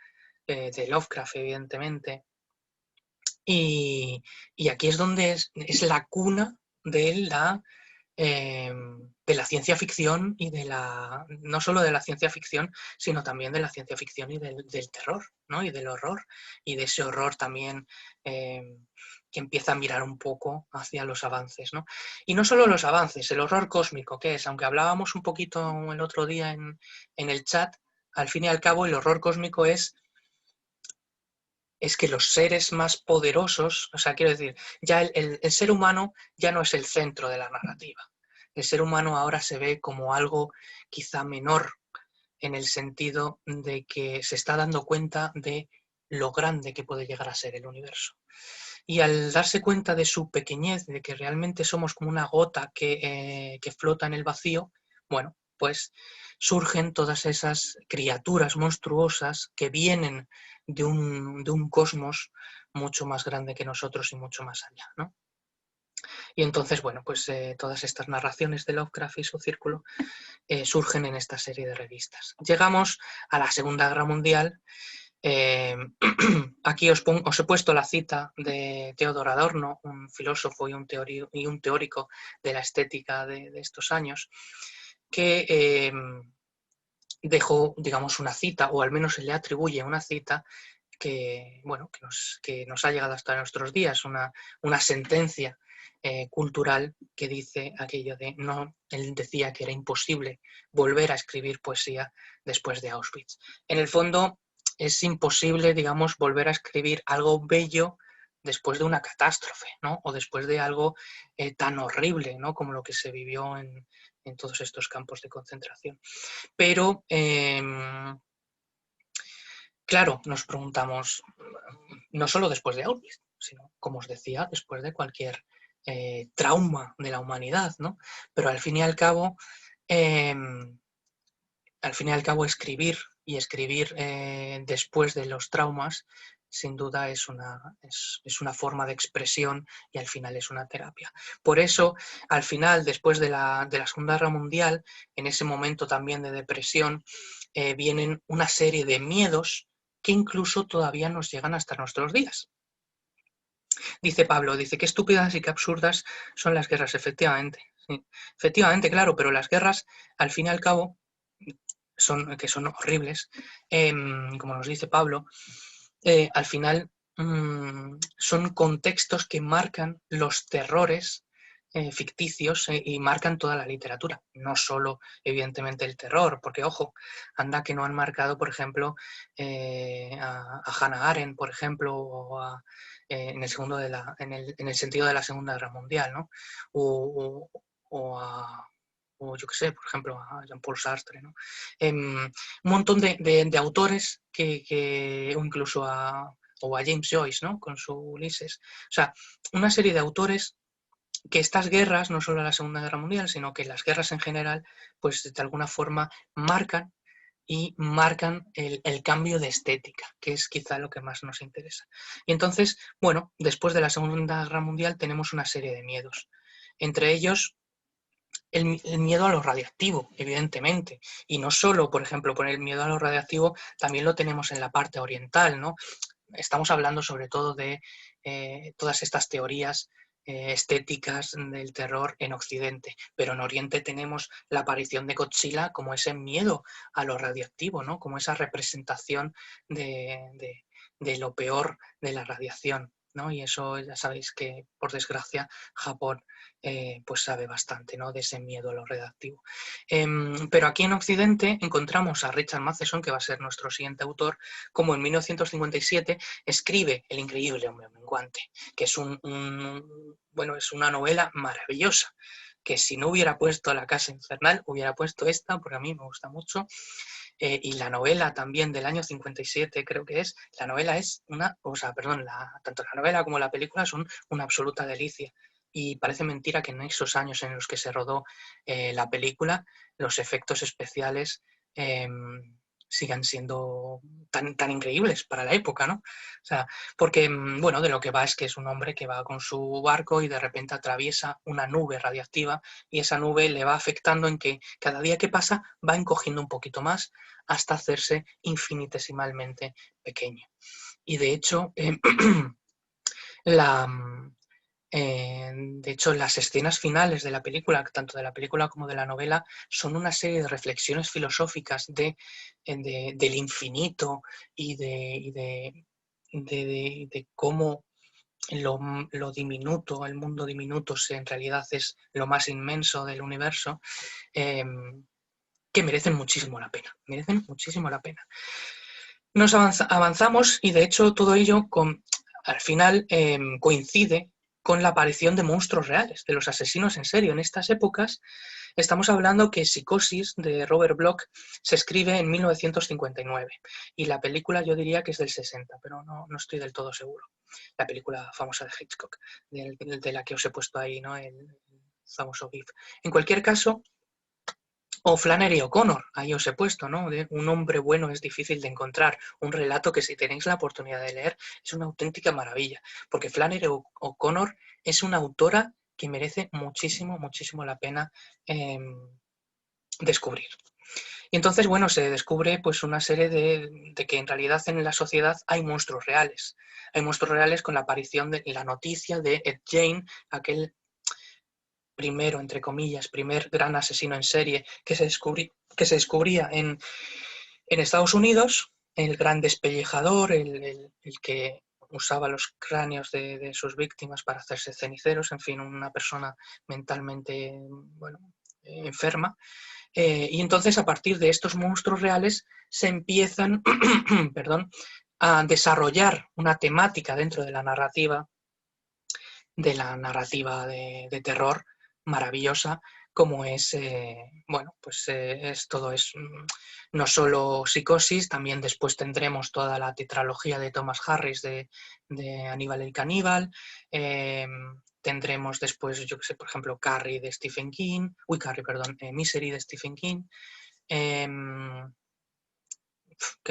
de Lovecraft, evidentemente. Y aquí es donde es la cuna de la ciencia ficción y no solo de la ciencia ficción, sino también de la ciencia ficción y del terror, ¿no? Y del horror, y de ese horror también que empieza a mirar un poco hacia los avances, ¿no? Y no solo los avances, el horror cósmico, que es, aunque hablábamos un poquito el otro día en el chat, al fin y al cabo el horror cósmico es que los seres más poderosos, o sea, quiero decir, ya el ser humano ya no es el centro de la narrativa. El ser humano ahora se ve como algo quizá menor en el sentido de que se está dando cuenta de lo grande que puede llegar a ser el universo. Y al darse cuenta de su pequeñez, de que realmente somos como una gota que flota en el vacío, bueno, pues surgen todas esas criaturas monstruosas que vienen de un cosmos mucho más grande que nosotros y mucho más allá, ¿no? Y entonces, bueno, pues todas estas narraciones de Lovecraft y su círculo surgen en esta serie de revistas. Llegamos a la Segunda Guerra Mundial. Aquí os he puesto la cita de Theodor Adorno, un filósofo y un teórico de la estética de estos años, que dejó, digamos, una cita, o al menos se le atribuye una cita que, bueno, que nos ha llegado hasta nuestros días, una sentencia cultural que dice aquello de no, él decía que era imposible volver a escribir poesía después de Auschwitz. En el fondo es imposible, digamos, volver a escribir algo bello después de una catástrofe, ¿no? O después de algo tan horrible, ¿no? Como lo que se vivió en todos estos campos de concentración. Pero claro, nos preguntamos, no solo después de Auschwitz, sino, como os decía, después de cualquier trauma de la humanidad, ¿no? Pero al fin y al cabo, escribir y escribir después de los traumas, sin duda es una forma de expresión y al final es una terapia. Por eso, al final, después de la Segunda Guerra Mundial, en ese momento también de depresión, vienen una serie de miedos que incluso todavía nos llegan hasta nuestros días. Dice Pablo, dice, qué estúpidas y qué absurdas son las guerras, efectivamente. Sí. Efectivamente, claro, pero las guerras, al fin y al cabo, que son horribles, como nos dice Pablo, al final son contextos que marcan los terrores ficticios y marcan toda la literatura, no solo evidentemente el terror, porque ojo, anda que no han marcado, por ejemplo, a Hannah Arendt, por ejemplo, o en el sentido de la Segunda Guerra Mundial, ¿no? O yo qué sé, por ejemplo, a Jean-Paul Sartre, ¿no? Un montón de autores o incluso a James Joyce, ¿no? Con su Ulises. O sea, una serie de autores que estas guerras, no solo la Segunda Guerra Mundial, sino que las guerras en general, pues de alguna forma marcan el cambio de estética, que es quizá lo que más nos interesa. Y entonces, bueno, después de la Segunda Guerra Mundial tenemos una serie de miedos. Entre ellos, el miedo a lo radiactivo, evidentemente. Y no solo, por ejemplo, por el miedo a lo radiactivo, también lo tenemos en la parte oriental, ¿no? Estamos hablando sobre todo de todas estas teorías estéticas del terror en Occidente, pero en Oriente tenemos la aparición de Godzilla como ese miedo a lo radioactivo, ¿no? Como esa representación de lo peor de la radiación, ¿no? Y eso ya sabéis que, por desgracia, Japón pues sabe bastante, ¿no? De ese miedo a lo radioactivo. Pero aquí en Occidente encontramos a Richard Matheson, que va a ser nuestro siguiente autor, como en 1957 escribe El increíble hombre menguante, que es bueno, es una novela maravillosa, que si no hubiera puesto La casa infernal, hubiera puesto esta, porque a mí me gusta mucho. Y la novela también del año 57, creo que es, la novela es tanto la novela como la película son una absoluta delicia. Y parece mentira que en esos años en los que se rodó la película, los efectos especiales eh, sigan siendo tan increíbles para la época, ¿no? O sea, porque, bueno, de lo que va es que es un hombre que va con su barco y de repente atraviesa una nube radiactiva y esa nube le va afectando en que cada día que pasa va encogiendo un poquito más hasta hacerse infinitesimalmente pequeño. Y de hecho, la, de hecho, las escenas finales de la película, tanto de la película como de la novela, son una serie de reflexiones filosóficas del infinito y de cómo lo diminuto, el mundo diminuto, en realidad es lo más inmenso del universo, eh, que merecen muchísimo la pena. Merecen muchísimo la pena. Nos avanzamos y de hecho todo ello al final coincide con la aparición de monstruos reales, de los asesinos en serio. En estas épocas estamos hablando que Psicosis de Robert Bloch se escribe en 1959 y la película yo diría que es del 60, pero no estoy del todo seguro. La película famosa de Hitchcock, de la que os he puesto ahí, ¿no? El famoso GIF. En cualquier caso, o Flannery O'Connor, ahí os he puesto, ¿no? De un hombre bueno es difícil de encontrar, un relato que si tenéis la oportunidad de leer es una auténtica maravilla, porque Flannery O'Connor es una autora que merece muchísimo, muchísimo la pena eh, descubrir. Y entonces, bueno, se descubre pues una serie de que en realidad en la sociedad hay monstruos reales. Hay monstruos reales con la aparición de la noticia de Ed Gein, aquel primero, entre comillas, primer gran asesino en serie que se descubría en Estados Unidos, el gran despellejador, el que usaba los cráneos de sus víctimas para hacerse ceniceros, en fin, una persona mentalmente, bueno, enferma. Y entonces, a partir de estos monstruos reales, se empiezan perdón, a desarrollar una temática dentro de la narrativa de terror maravillosa como es, bueno, pues esto es no solo Psicosis, también después tendremos toda la tetralogía de Thomas Harris de Aníbal el Caníbal, tendremos después, yo que sé, por ejemplo, Carrie de Stephen King, Misery de Stephen King, ¿qué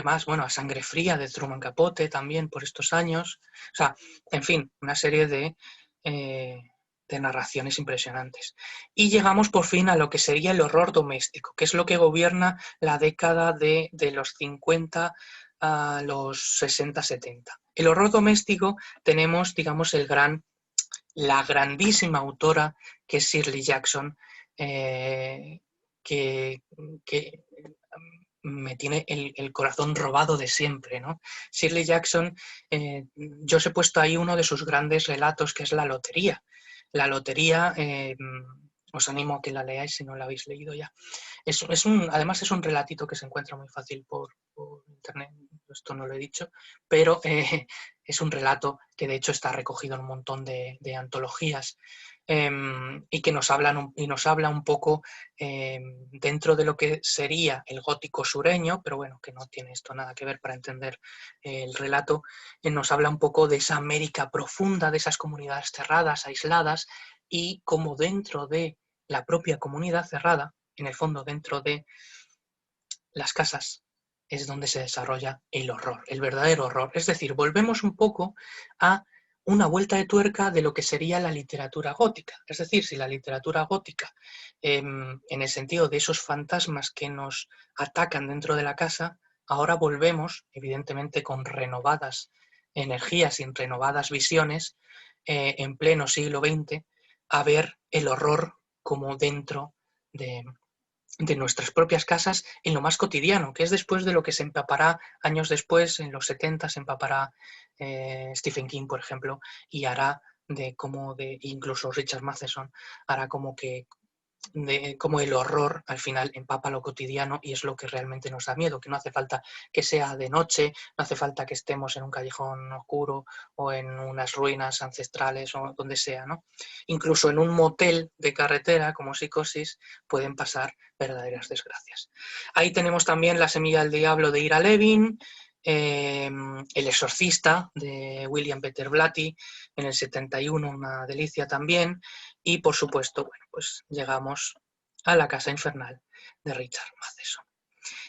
más? Bueno, A Sangre Fría de Truman Capote también por estos años, o sea, en fin, una serie eh, de narraciones impresionantes. Y llegamos por fin a lo que sería el horror doméstico, que es lo que gobierna la década de los 50 a los 60-70. El horror doméstico tenemos, digamos, la grandísima autora que es Shirley Jackson, que, que me tiene el corazón robado de siempre, ¿no? Shirley Jackson, yo os he puesto ahí uno de sus grandes relatos, que es La lotería. La lotería, os animo a que la leáis si no la habéis leído ya. Además es un relatito que se encuentra muy fácil por internet, esto no lo he dicho, pero es un relato que de hecho está recogido en un montón de antologías y que nos habla un poco dentro de lo que sería el gótico sureño, pero bueno, que no tiene esto nada que ver para entender el relato, nos habla un poco de esa América profunda, de esas comunidades cerradas, aisladas, y cómo dentro de la propia comunidad cerrada, en el fondo dentro de las casas, es donde se desarrolla el horror, el verdadero horror. Es decir, volvemos un poco a una vuelta de tuerca de lo que sería la literatura gótica. Es decir, si la literatura gótica, en el sentido de esos fantasmas que nos atacan dentro de la casa, ahora volvemos, evidentemente con renovadas energías y renovadas visiones, en pleno siglo XX, a ver el horror como dentro de nuestras propias casas en lo más cotidiano, que es después de lo que se empapará años después, en los 70, se empapará Stephen King, por ejemplo, y hará incluso Richard Matheson, hará como el horror al final empapa lo cotidiano y es lo que realmente nos da miedo, que no hace falta que sea de noche, no hace falta que estemos en un callejón oscuro o en unas ruinas ancestrales o donde sea, ¿no? Incluso en un motel de carretera como Psicosis pueden pasar verdaderas desgracias. Ahí tenemos también La semilla del diablo de Ira Levin, El exorcista de William Peter Blatty en el 71, una delicia también, y por supuesto, bueno, pues llegamos a La casa infernal de Richard Matheson.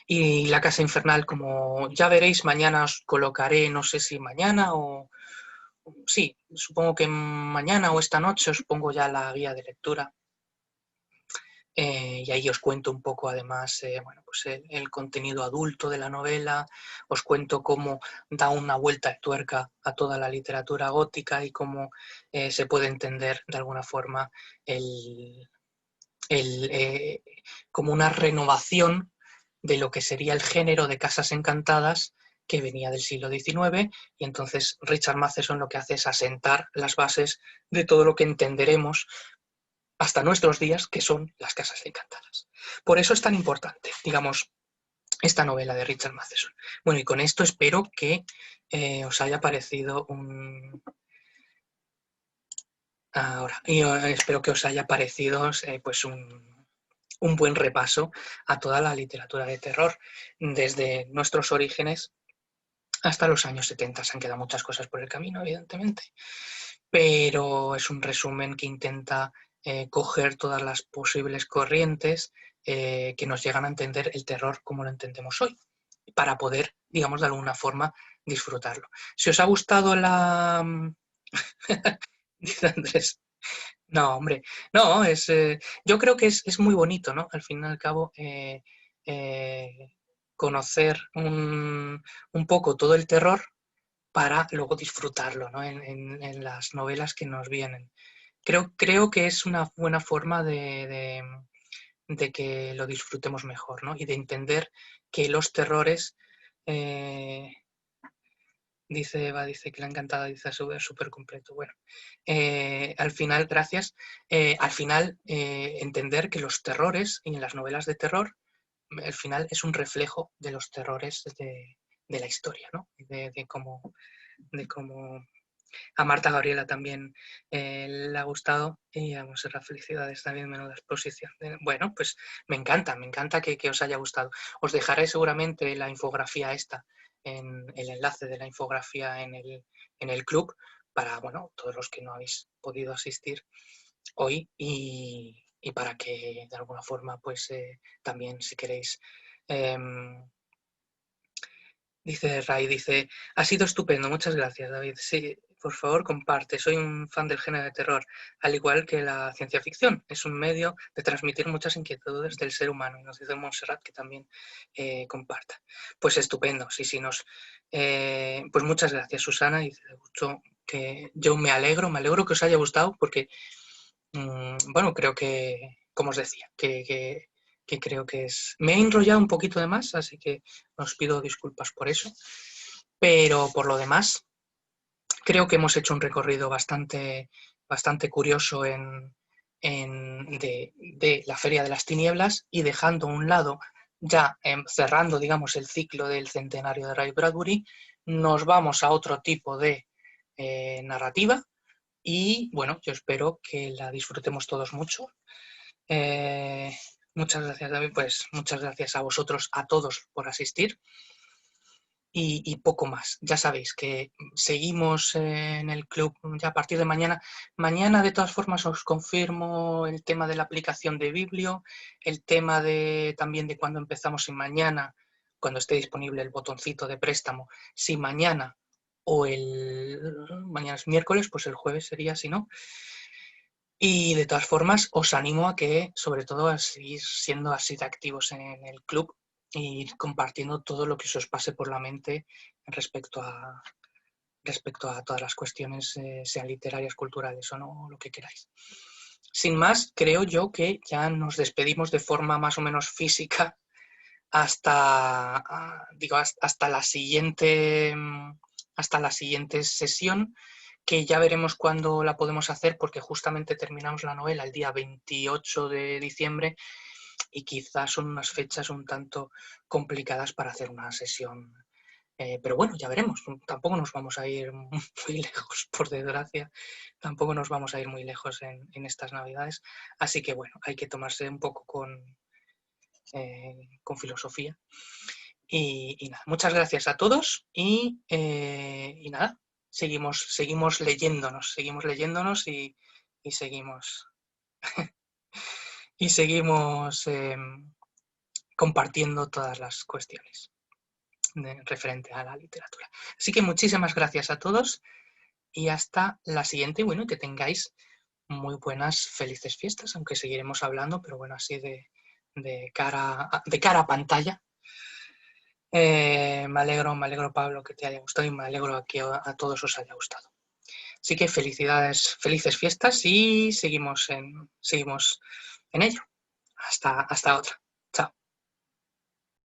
Y La casa infernal, como ya veréis, mañana os colocaré, no sé si mañana o... Sí, supongo que mañana o esta noche os pongo ya la guía de lectura. Y ahí os cuento un poco además bueno, pues el contenido adulto de la novela, os cuento cómo da una vuelta de tuerca a toda la literatura gótica y cómo se puede entender de alguna forma el, como una renovación de lo que sería el género de casas encantadas que venía del siglo XIX, y entonces Richard Matheson lo que hace es asentar las bases de todo lo que entenderemos hasta nuestros días, que son las casas encantadas. Por eso es tan importante, digamos, esta novela de Richard Matheson. Bueno, y con esto espero que os haya parecido espero que os haya parecido pues un buen repaso a toda la literatura de terror, desde nuestros orígenes hasta los años 70. Se han quedado muchas cosas por el camino, evidentemente, pero es un resumen que intenta coger todas las posibles corrientes que nos llegan a entender el terror como lo entendemos hoy, para poder, digamos, de alguna forma disfrutarlo. Si os ha gustado la... Dice Andrés. No, hombre, no, yo creo que es muy bonito, ¿no? Al fin y al cabo, eh, conocer un poco todo el terror para luego disfrutarlo, ¿no? En las novelas que nos vienen. Creo que es una buena forma de que lo disfrutemos mejor, ¿no? Y de entender que los terrores, dice Eva, dice que le ha encantado, dice súper completo. Bueno, al final, gracias. Al final, entender que los terrores y en las novelas de terror, al final es un reflejo de los terrores de la historia, ¿no? De cómo a Marta Gabriela también le ha gustado y a Monserrat felicidades también, menuda exposición. Bueno, pues me encanta que os haya gustado. Os dejaré seguramente la infografía esta, en el enlace de la infografía en el club para, bueno, todos los que no habéis podido asistir hoy y para que de alguna forma, pues también si queréis... Dice Ray, dice, ha sido estupendo, muchas gracias, David. Sí, por favor, comparte. Soy un fan del género de terror, al igual que la ciencia ficción. Es un medio de transmitir muchas inquietudes del ser humano. Y nos dice Montserrat que también comparta. Pues estupendo, sí, pues muchas gracias, Susana. Dice, que yo me alegro que os haya gustado, porque, bueno, creo que, como os decía, que creo que es... Me he enrollado un poquito de más, así que os pido disculpas por eso, pero por lo demás creo que hemos hecho un recorrido bastante curioso de la Feria de las Tinieblas y dejando a un lado, ya cerrando, digamos, el ciclo del centenario de Ray Bradbury, nos vamos a otro tipo de narrativa y, bueno, yo espero que la disfrutemos todos mucho. Muchas gracias, David. Pues muchas gracias a vosotros, a todos, por asistir. y poco más. Ya sabéis que seguimos en el club ya a partir de mañana. Mañana, de todas formas, os confirmo el tema de la aplicación de Biblio, el tema también de cuando empezamos y mañana, cuando esté disponible el botoncito de préstamo, si mañana mañana es miércoles, pues el jueves sería, si no. Y de todas formas, os animo a que, sobre todo, a seguir siendo así de activos en el club y ir compartiendo todo lo que se os pase por la mente respecto a todas las cuestiones, sean literarias, culturales o no, lo que queráis. Sin más, creo yo que ya nos despedimos de forma más o menos física hasta la siguiente sesión, que ya veremos cuándo la podemos hacer, porque justamente terminamos la novela el día 28 de diciembre y quizás son unas fechas un tanto complicadas para hacer una sesión. Pero bueno, ya veremos. Tampoco nos vamos a ir muy lejos, por desgracia. Tampoco nos vamos a ir muy lejos en estas Navidades. Así que bueno, hay que tomarse un poco con filosofía. Y nada, muchas gracias a todos y nada, seguimos leyéndonos y seguimos, y seguimos compartiendo todas las cuestiones referente a la literatura. Así que muchísimas gracias a todos y hasta la siguiente. Bueno, que tengáis muy buenas, felices fiestas, aunque seguiremos hablando, pero bueno, así de cara a pantalla. Me alegro, Pablo, que te haya gustado y me alegro que a todos os haya gustado. Así que felices fiestas y seguimos en ello. Hasta otra.